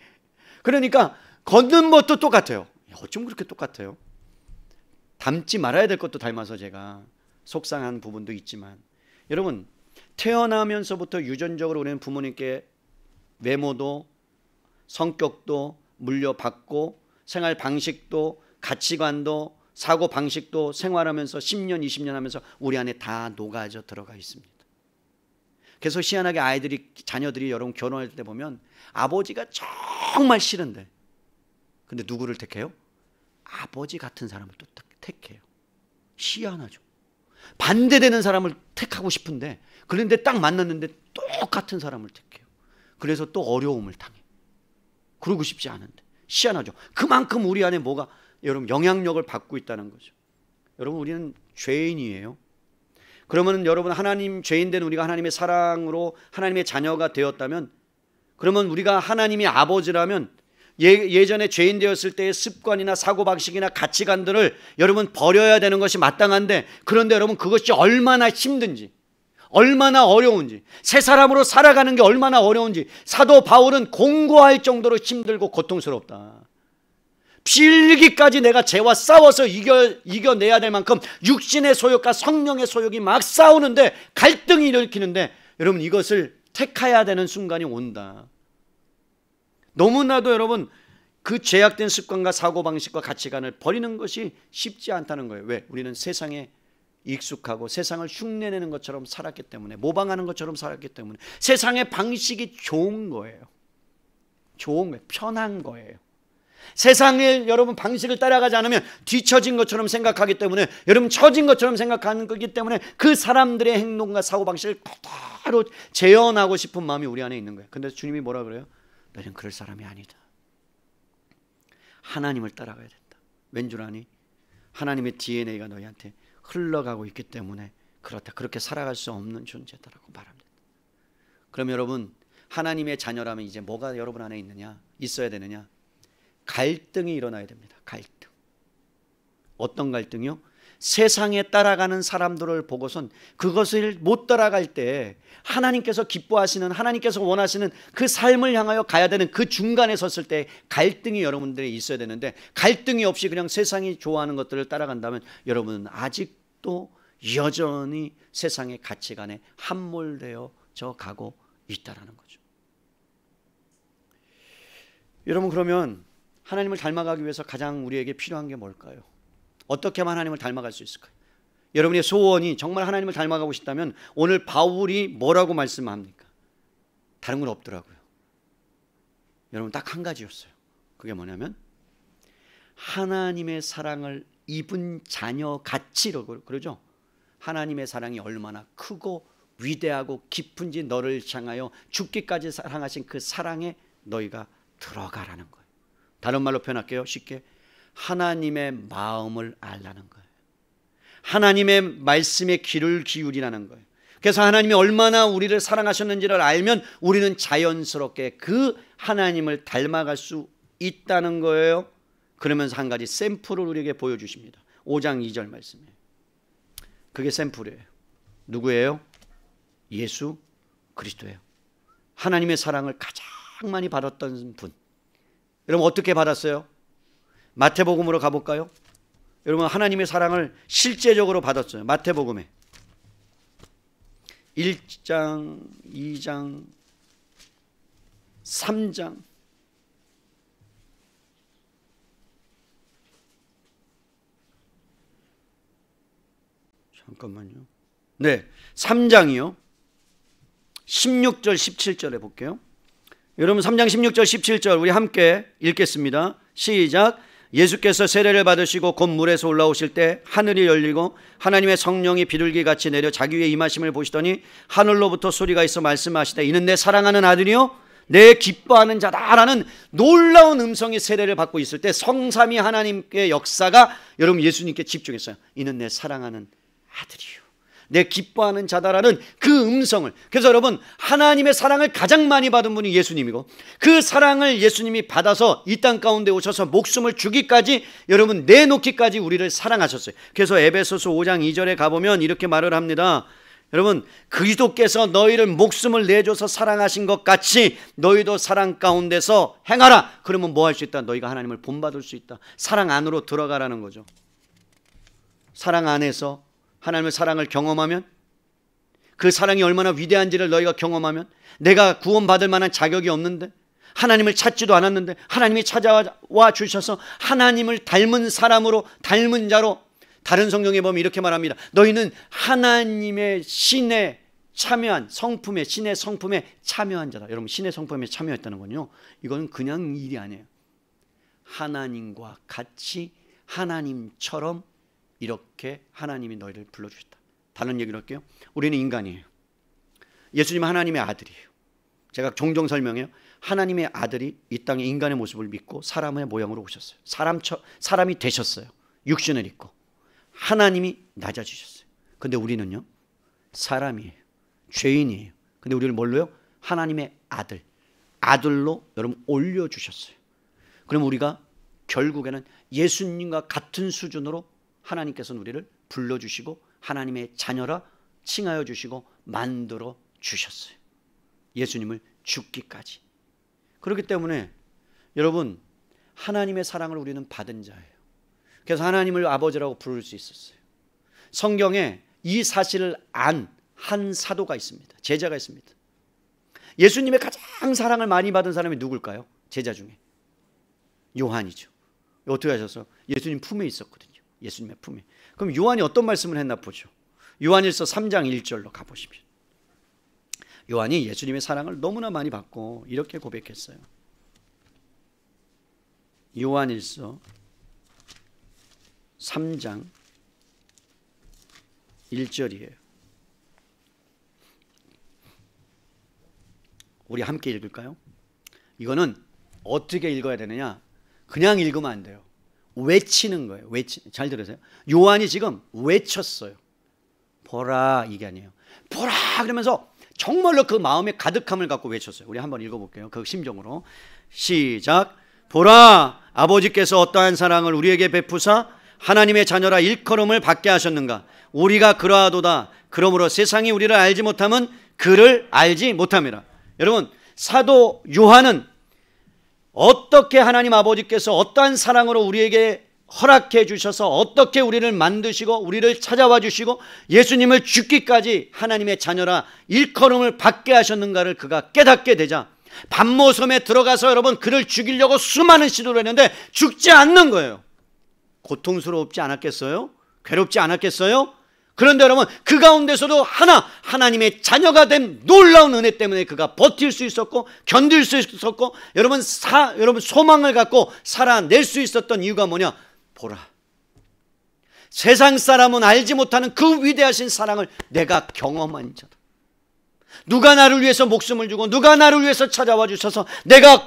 그러니까 걷는 것도 똑같아요. 어쩜 그렇게 똑같아요? 닮지 말아야 될 것도 닮아서 제가 속상한 부분도 있지만, 여러분 태어나면서부터 유전적으로 우리는 부모님께 외모도 성격도 물려받고 생활 방식도 가치관도 사고 방식도 생활하면서 10년, 20년 하면서 우리 안에 다 녹아져 들어가 있습니다. 그래서 희한하게 자녀들이 여러분 결혼할 때 보면 아버지가 정말 싫은데 근데 누구를 택해요? 아버지 같은 사람을 또 택해요. 희한하죠. 반대되는 사람을 택하고 싶은데 그런데 딱 만났는데 똑같은 사람을 택해요. 그래서 또 어려움을 당해. 그러고 싶지 않은데 희한하죠. 그만큼 우리 안에 뭐가 여러분 영향력을 받고 있다는 거죠. 여러분 우리는 죄인이에요. 그러면 여러분 하나님 죄인된 우리가 하나님의 사랑으로 하나님의 자녀가 되었다면 그러면 우리가 하나님이 아버지라면 예전에 죄인 되었을 때의 습관이나 사고방식이나 가치관들을 여러분 버려야 되는 것이 마땅한데 그런데 여러분 그것이 얼마나 힘든지 얼마나 어려운지 새 사람으로 살아가는 게 얼마나 어려운지 사도 바울은 공고할 정도로 힘들고 고통스럽다. 필기까지 내가 죄와 싸워서 이겨내야 될 만큼 육신의 소욕과 성령의 소욕이 막 싸우는데 갈등이 일으키는데 여러분 이것을 택해야 되는 순간이 온다. 너무나도 여러분 그 죄악된 습관과 사고방식과 가치관을 버리는 것이 쉽지 않다는 거예요. 왜? 우리는 세상에 익숙하고 세상을 흉내내는 것처럼 살았기 때문에 모방하는 것처럼 살았기 때문에 세상의 방식이 좋은 거예요. 좋은 거예요. 편한 거예요. 세상의 여러분 방식을 따라가지 않으면 뒤처진 것처럼 생각하기 때문에 여러분 처진 것처럼 생각하는 거기 때문에 그 사람들의 행동과 사고방식을 그대로 재현하고 싶은 마음이 우리 안에 있는 거예요. 근데 주님이 뭐라 그래요? 너는 그럴 사람이 아니다. 하나님을 따라가야 된다. 왠 줄 아니? 하나님의 DNA가 너희한테 흘러가고 있기 때문에 그렇다. 그렇게 살아갈 수 없는 존재다라고 말합니다. 그럼 여러분 하나님의 자녀라면 이제 뭐가 여러분 안에 있어야 되느냐? 갈등이 일어나야 됩니다. 갈등. 어떤 갈등이요? 세상에 따라가는 사람들을 보고선 그것을 못 따라갈 때 하나님께서 기뻐하시는 하나님께서 원하시는 그 삶을 향하여 가야 되는 그 중간에 섰을 때 갈등이 여러분들이 있어야 되는데 갈등이 없이 그냥 세상이 좋아하는 것들을 따라간다면 여러분은 아직도 여전히 세상의 가치관에 함몰되어져 가고 있다라는 거죠. 여러분 그러면 하나님을 닮아가기 위해서 가장 우리에게 필요한 게 뭘까요? 어떻게 하면 하나님을 닮아갈 수 있을까요? 여러분의 소원이 정말 하나님을 닮아가고 싶다면 오늘 바울이 뭐라고 말씀합니까? 다른 건 없더라고요. 여러분 딱 한 가지였어요. 그게 뭐냐면 하나님의 사랑을 입은 자녀 같이라고 그러죠. 하나님의 사랑이 얼마나 크고 위대하고 깊은지 너를 향하여 죽기까지 사랑하신 그 사랑에 너희가 들어가라는 거예요. 다른 말로 표현할게요. 쉽게 하나님의 마음을 알라는 거예요. 하나님의 말씀에 귀를 기울이라는 거예요. 그래서 하나님이 얼마나 우리를 사랑하셨는지를 알면 우리는 자연스럽게 그 하나님을 닮아갈 수 있다는 거예요. 그러면서 한 가지 샘플을 우리에게 보여주십니다. 5장 2절 말씀이에요. 그게 샘플이에요. 누구예요? 예수 그리스도예요. 하나님의 사랑을 가장 많이 받았던 분. 여러분 어떻게 받았어요? 마태복음으로 가볼까요? 여러분 하나님의 사랑을 실제적으로 받았어요. 마태복음에 1장, 2장, 3장 잠깐만요. 네, 3장이요. 16절, 17절에 볼게요. 여러분 3장 16절, 17절 우리 함께 읽겠습니다. 시작. 예수께서 세례를 받으시고 곧 물에서 올라오실 때 하늘이 열리고 하나님의 성령이 비둘기같이 내려 자기 위에 임하심을 보시더니 하늘로부터 소리가 있어 말씀하시되 이는 내 사랑하는 아들이요 내 기뻐하는 자다라는 놀라운 음성이 세례를 받고 있을 때 성삼위 하나님의 역사가 여러분 예수님께 집중했어요. 이는 내 사랑하는 아들이요 내 기뻐하는 자다라는 그 음성을. 그래서 여러분 하나님의 사랑을 가장 많이 받은 분이 예수님이고 그 사랑을 예수님이 받아서 이 땅 가운데 오셔서 목숨을 주기까지 여러분 내놓기까지 우리를 사랑하셨어요. 그래서 에베소서 5장 2절에 가보면 이렇게 말을 합니다. 여러분 그리스도께서 너희를 목숨을 내줘서 사랑하신 것 같이 너희도 사랑 가운데서 행하라. 그러면 뭐 할 수 있다? 너희가 하나님을 본받을 수 있다. 사랑 안으로 들어가라는 거죠. 사랑 안에서 하나님의 사랑을 경험하면 그 사랑이 얼마나 위대한지를 너희가 경험하면 내가 구원받을 만한 자격이 없는데 하나님을 찾지도 않았는데 하나님이 찾아와 주셔서 하나님을 닮은 사람으로, 닮은 자로, 다른 성경에 보면 이렇게 말합니다. 너희는 하나님의 신에 참여한 성품에, 신의 성품에 참여한 자다. 여러분, 신의 성품에 참여했다는 건요, 이건 그냥 일이 아니에요. 하나님과 같이 하나님처럼 이렇게 하나님이 너희를 불러주셨다. 다른 얘기를 할게요. 우리는 인간이에요. 예수님은 하나님의 아들이에요. 제가 종종 설명해요. 하나님의 아들이 이 땅에 인간의 모습을 믿고 사람의 모양으로 오셨어요. 사람이 되셨어요. 육신을 입고 하나님이 낮아지셨어요. 근데 우리는요, 사람이에요. 죄인이에요. 근데 우리를 뭘로요? 하나님의 아들로 여러분 올려주셨어요. 그럼 우리가 결국에는 예수님과 같은 수준으로 하나님께서는 우리를 불러주시고 하나님의 자녀라 칭하여 주시고 만들어 주셨어요. 예수님을 죽기까지. 그렇기 때문에 여러분, 하나님의 사랑을 우리는 받은 자예요. 그래서 하나님을 아버지라고 부를 수 있었어요. 성경에 이 사실을 안 한 사도가 있습니다. 제자가 있습니다. 예수님의 가장 사랑을 많이 받은 사람이 누굴까요? 제자 중에 요한이죠. 어떻게 하셔서? 예수님 품에 있었거든요. 예수님의 품에. 그럼 요한이 어떤 말씀을 했나 보죠. 요한일서 3장 1절로 가보시면 요한이 예수님의 사랑을 너무나 많이 받고 이렇게 고백했어요. 요한일서 3장 1절이에요. 우리 함께 읽을까요? 이거는 어떻게 읽어야 되느냐? 그냥 읽으면 안 돼요. 외치는 거예요. 잘 들으세요. 요한이 지금 외쳤어요. 보라, 이게 아니에요. 보라 그러면서 정말로 그 마음의 가득함을 갖고 외쳤어요. 우리 한번 읽어볼게요. 그 심정으로. 시작. 보라, 아버지께서 어떠한 사랑을 우리에게 베푸사 하나님의 자녀라 일컬음을 받게 하셨는가. 우리가 그러하도다. 그러므로 세상이 우리를 알지 못함은 그를 알지 못함이라. 여러분, 사도 요한은 어떻게 하나님 아버지께서 어떠한 사랑으로 우리에게 허락해 주셔서 어떻게 우리를 만드시고 우리를 찾아와 주시고 예수님을 죽기까지 하나님의 자녀라 일컬음을 받게 하셨는가를 그가 깨닫게 되자 반모섬에 들어가서 여러분 그를 죽이려고 수많은 시도를 했는데 죽지 않는 거예요. 고통스럽지 않았겠어요? 괴롭지 않았겠어요? 그런데 여러분, 그 가운데서도 하나님의 자녀가 된 놀라운 은혜 때문에 그가 버틸 수 있었고 견딜 수 있었고 여러분 소망을 갖고 살아낼 수 있었던 이유가 뭐냐? 보라, 세상 사람은 알지 못하는 그 위대하신 사랑을 내가 경험한 자다. 누가 나를 위해서 목숨을 주고 누가 나를 위해서 찾아와 주셔서 내가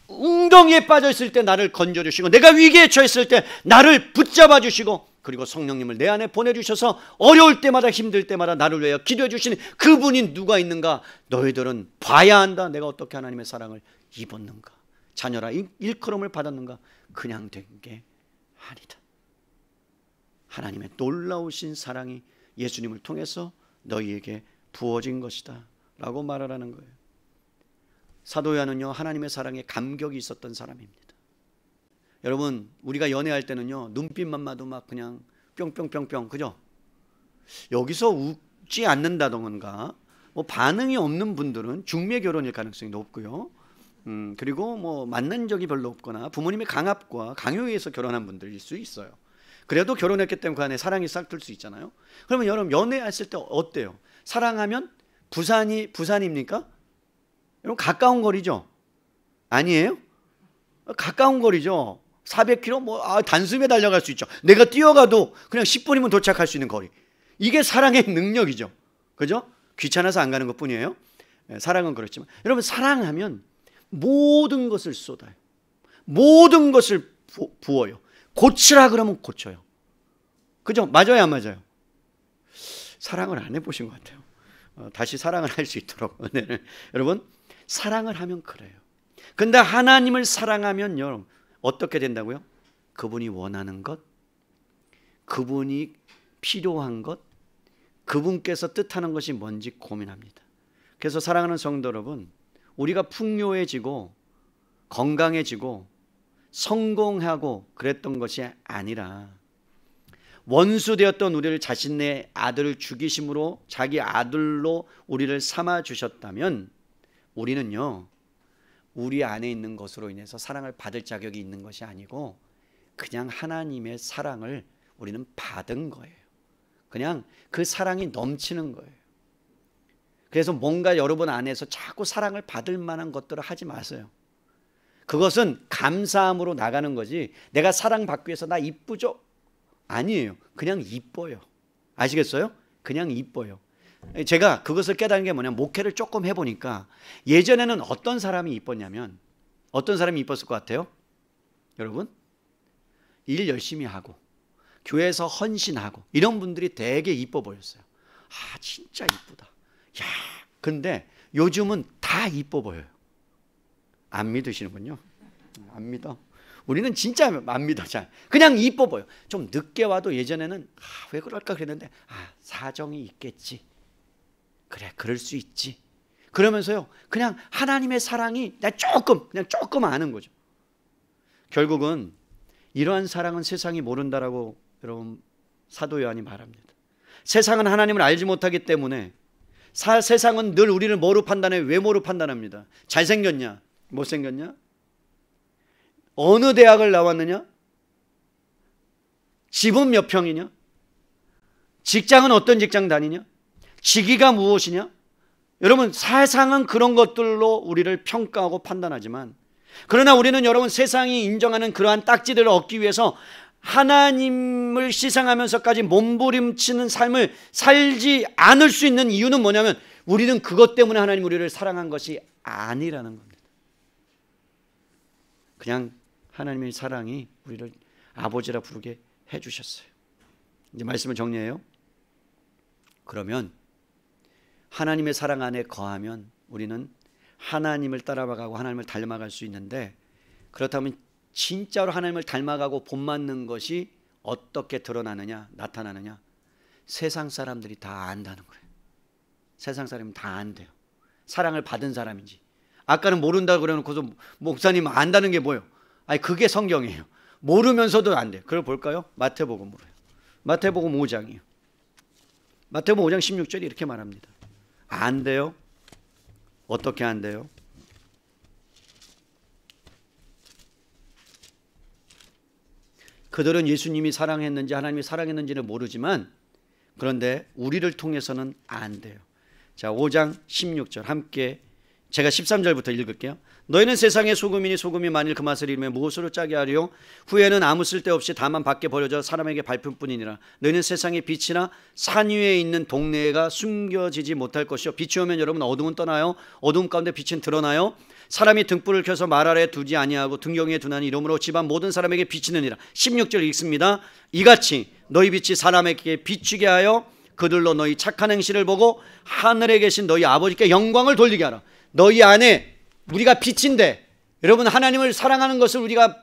웅덩이에 빠져 있을 때 나를 건져 주시고 내가 위기에 처했을 때 나를 붙잡아 주시고 그리고 성령님을 내 안에 보내주셔서 어려울 때마다 힘들 때마다 나를 위하여 기도해 주시는 그분이 누가 있는가? 너희들은 봐야 한다. 내가 어떻게 하나님의 사랑을 입었는가? 자녀라 일컬음을 받았는가? 그냥 된 게 아니다. 하나님의 놀라우신 사랑이 예수님을 통해서 너희에게 부어진 것이다 라고 말하라는 거예요. 사도 요한은요, 하나님의 사랑에 감격이 있었던 사람입니다. 여러분, 우리가 연애할 때는요, 눈빛만 봐도 막 그냥 뿅뿅뿅뿅, 그죠? 여기서 웃지 않는다던가 뭐 반응이 없는 분들은 중매 결혼일 가능성이 높고요. 그리고 뭐 만난 적이 별로 없거나 부모님의 강압과 강요에 의해서 결혼한 분들일 수 있어요. 그래도 결혼했기 때문에 그 안에 사랑이 싹틀 수 있잖아요. 그러면 여러분, 연애했을 때 어때요? 사랑하면 부산입니까? 여러분, 가까운 거리죠? 아니에요? 가까운 거리죠. 400km 단숨에 달려갈 수 있죠. 내가 뛰어가도 그냥 10분이면 도착할 수 있는 거리. 이게 사랑의 능력이죠. 그죠? 귀찮아서 안 가는 것뿐이에요. 사랑은 그렇지만 여러분, 사랑하면 모든 것을 쏟아요. 모든 것을 부어요. 고치라 그러면 고쳐요. 그죠? 맞아요, 안 맞아요? 사랑을 안 해보신 것 같아요. 다시 사랑을 할 수 있도록. 여러분, 사랑을 하면 그래요. 근데 하나님을 사랑하면 여러분 어떻게 된다고요? 그분이 원하는 것, 그분이 필요한 것, 그분께서 뜻하는 것이 뭔지 고민합니다. 그래서 사랑하는 성도 여러분, 우리가 풍요해지고 건강해지고 성공하고 그랬던 것이 아니라 원수 되었던 우리를 자신의 아들을 죽이심으로 자기 아들로 우리를 삼아 주셨다면 우리는요, 우리 안에 있는 것으로 인해서 사랑을 받을 자격이 있는 것이 아니고 그냥 하나님의 사랑을 우리는 받은 거예요. 그냥 그 사랑이 넘치는 거예요. 그래서 뭔가 여러분 안에서 자꾸 사랑을 받을 만한 것들을 하지 마세요. 그것은 감사함으로 나가는 거지 내가 사랑받기 위해서 나 이쁘죠? 아니에요. 그냥 이뻐요. 아시겠어요? 그냥 이뻐요. 제가 그것을 깨달은 게 뭐냐면 목회를 조금 해보니까 예전에는 어떤 사람이 이뻤냐면 어떤 사람이 이뻤을 것 같아요? 여러분? 일 열심히 하고 교회에서 헌신하고 이런 분들이 되게 이뻐 보였어요. 아 진짜 이쁘다. 야, 근데 요즘은 다 이뻐 보여요. 안 믿으시는군요. 안 믿어. 우리는 진짜 안 믿어. 잘 그냥 이뻐 보여. 좀 늦게 와도 예전에는 왜 그럴까 그랬는데 사정이 있겠지. 그래 그럴 수 있지. 그러면서요 그냥 하나님의 사랑이 그냥 조금 아는 거죠. 결국은 이러한 사랑은 세상이 모른다라고 여러분 사도 요한이 말합니다. 세상은 하나님을 알지 못하기 때문에 세상은 늘 우리를 뭐로 판단해? 외모로 판단합니다. 잘생겼냐? 못생겼냐? 어느 대학을 나왔느냐? 집은 몇 평이냐? 직장은 어떤 직장 다니냐? 직위가 무엇이냐? 여러분 세상은 그런 것들로 우리를 평가하고 판단하지만 그러나 우리는 여러분 세상이 인정하는 그러한 딱지들을 얻기 위해서 하나님을 시상하면서까지 몸부림치는 삶을 살지 않을 수 있는 이유는 뭐냐면 우리는 그것 때문에 하나님 우리를 사랑한 것이 아니라는 겁니다. 그냥 하나님의 사랑이 우리를 아버지라 부르게 해주셨어요. 이제 말씀을 정리해요. 그러면 하나님의 사랑 안에 거하면 우리는 하나님을 따라가고 하나님을 닮아갈 수 있는데 그렇다면 진짜로 하나님을 닮아가고 본받는 것이 어떻게 드러나느냐 나타나느냐 세상 사람들이 다 안다는 거예요. 세상 사람은 다 안돼요. 사랑을 받은 사람인지. 아까는 모른다고 그래놓고서 목사님 안다는 게 뭐예요? 아니 그게 성경이에요. 모르면서도 안 돼요. 그걸 볼까요? 마태복음으로요. 마태복음 5장이에요. 마태복음 5장 16절이 이렇게 말합니다. 안 돼요. 어떻게 안 돼요? 그들은 예수님이 사랑했는지 하나님이 사랑했는지는 모르지만 그런데 우리를 통해서는 안 돼요. 자, 5장 16절 함께 제가 13절부터 읽을게요. 너희는 세상의 소금이니 소금이 만일 그 맛을 잃으면 무엇으로 짜게 하리요? 후에는 아무 쓸데없이 다만 밖에 버려져 사람에게 밟힐 뿐이니라. 너희는 세상의 빛이나 산 위에 있는 동네가 숨겨지지 못할 것이요. 빛이 오면 여러분 어둠은 떠나요. 어둠 가운데 빛은 드러나요. 사람이 등불을 켜서 말 아래에 두지 아니하고 등경에 두나니 이러므로 집안 모든 사람에게 비치느니라. 16절 읽습니다. 이같이 너희 빛이 사람에게 비추게 하여 그들로 너희 착한 행실을 보고 하늘에 계신 너희 아버지께 영광을 돌리게 하라. 너희 안에 우리가 빛인데 여러분 하나님을 사랑하는 것을 우리가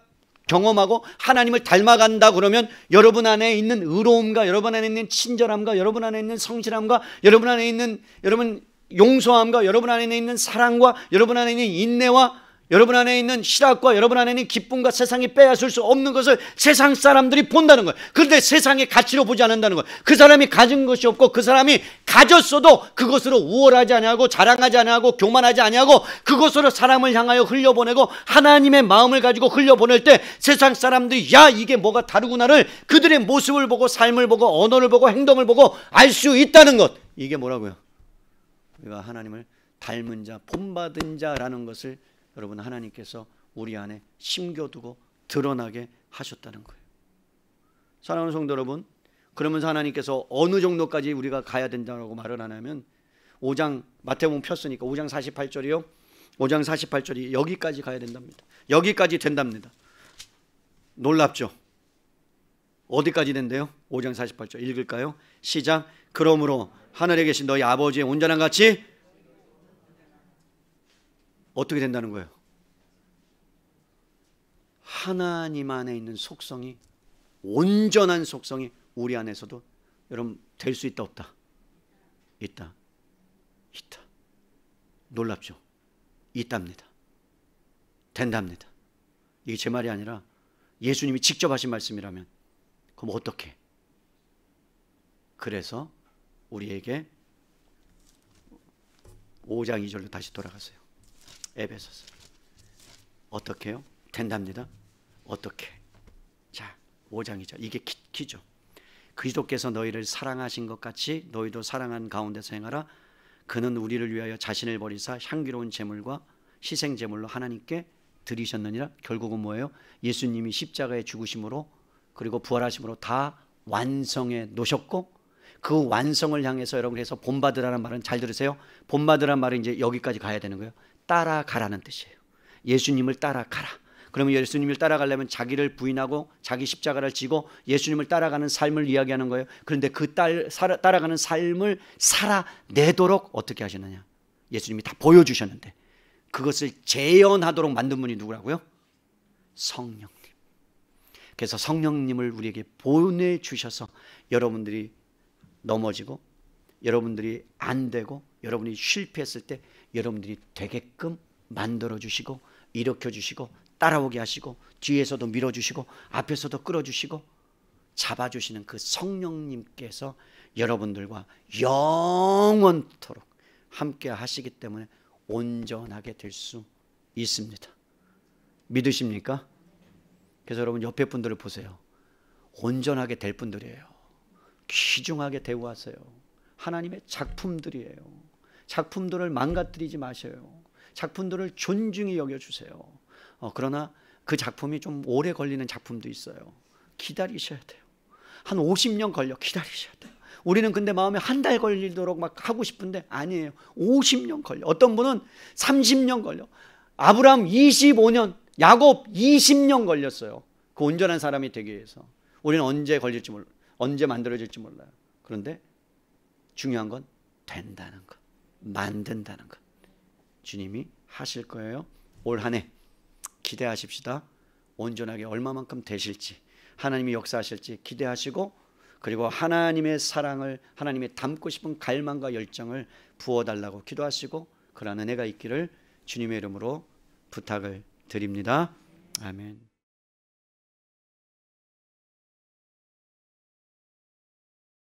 경험하고 하나님을 닮아간다 그러면 여러분 안에 있는 의로움과 여러분 안에 있는 친절함과 여러분 안에 있는 성실함과 여러분 안에 있는 여러분 용서함과 여러분 안에 있는 사랑과 여러분 안에 있는 인내와 여러분 안에 있는 실학과 여러분 안에 있는 기쁨과 세상이 빼앗을 수 없는 것을 세상 사람들이 본다는 거예요. 그런데 세상의 가치로 보지 않는다는 거예요. 그 사람이 가진 것이 없고 그 사람이 가졌어도 그것으로 우월하지 아니하고 자랑하지 아니하고 교만하지 아니하고 그것으로 사람을 향하여 흘려보내고 하나님의 마음을 가지고 흘려보낼 때 세상 사람들이 야 이게 뭐가 다르구나를 그들의 모습을 보고 삶을 보고 언어를 보고 행동을 보고 알 수 있다는 것. 이게 뭐라고요? 우리가 하나님을 닮은 자 본받은 자라는 것을 여러분 하나님께서 우리 안에 심겨두고 드러나게 하셨다는 거예요. 사랑하는 성도 여러분, 그러면서 하나님께서 어느 정도까지 우리가 가야 된다고 말을 하냐면 5장 마태복음 폈으니까 5장 48절이요. 5장 48절이 여기까지 가야 된답니다. 여기까지 된답니다. 놀랍죠? 어디까지 된대요? 5장 48절 읽을까요? 시작. 그러므로 하늘에 계신 너희 아버지의 온전한 같이 어떻게 된다는 거예요? 하나님 안에 있는 속성이 온전한 속성이 우리 안에서도 여러분 될 수 있다 없다? 있다. 있다. 놀랍죠? 있답니다. 된답니다. 이게 제 말이 아니라 예수님이 직접 하신 말씀이라면 그럼 어떻게? 그래서 우리에게 5장 2절로 다시 돌아가세요. 에베소서 어떻게 해요? 된답니다. 어떻게? 자, 5장이죠. 이게 키죠. 그리스도께서 너희를 사랑하신 것 같이 너희도 사랑한 가운데서 행하라. 그는 우리를 위하여 자신을 버리사 향기로운 제물과 희생 제물로 하나님께 드리셨느니라. 결국은 뭐예요? 예수님이 십자가에 죽으심으로 그리고 부활하심으로 다 완성해 놓으셨고, 그 완성을 향해서 여러분, 그래서 본받으라는 말은 잘 들으세요. 본받으라는 말은 이제 여기까지 가야 되는 거예요. 따라가라는 뜻이에요. 예수님을 따라가라. 그러면 예수님을 따라가려면 자기를 부인하고 자기 십자가를 지고 예수님을 따라가는 삶을 이야기하는 거예요. 그런데 그 따라가는 삶을 살아내도록 어떻게 하시느냐? 예수님이 다 보여주셨는데 그것을 재현하도록 만든 분이 누구라고요? 성령님. 그래서 성령님을 우리에게 보내주셔서 여러분들이 넘어지고 여러분들이 안 되고 여러분이 실패했을 때 여러분들이 되게끔 만들어주시고 일으켜주시고 따라오게 하시고 뒤에서도 밀어주시고 앞에서도 끌어주시고 잡아주시는 그 성령님께서 여러분들과 영원토록 함께 하시기 때문에 온전하게 될 수 있습니다. 믿으십니까? 그래서 여러분 옆에 분들을 보세요. 온전하게 될 분들이에요. 귀중하게 대우하세요. 하나님의 작품들이에요. 작품들을 망가뜨리지 마셔요. 작품들을 존중히 여겨주세요. 그러나 그 작품이 좀 오래 걸리는 작품도 있어요. 기다리셔야 돼요. 한 50년 걸려 기다리셔야 돼요. 우리는 근데 마음에 한 달 걸리도록 막 하고 싶은데 아니에요. 50년 걸려. 어떤 분은 30년 걸려. 아브라함 25년, 야곱 20년 걸렸어요. 그 온전한 사람이 되기 위해서. 우리는 언제 걸릴지 몰라요. 언제 만들어질지 몰라요. 그런데 중요한 건 된다는 것, 만든다는 것. 주님이 하실 거예요. 올 한 해 기대하십시다. 온전하게 얼마만큼 되실지, 하나님이 역사하실지 기대하시고, 그리고 하나님의 사랑을, 하나님의 담고 싶은 갈망과 열정을 부어달라고 기도하시고, 그러한 은혜가 있기를 주님의 이름으로 부탁을 드립니다. 아멘.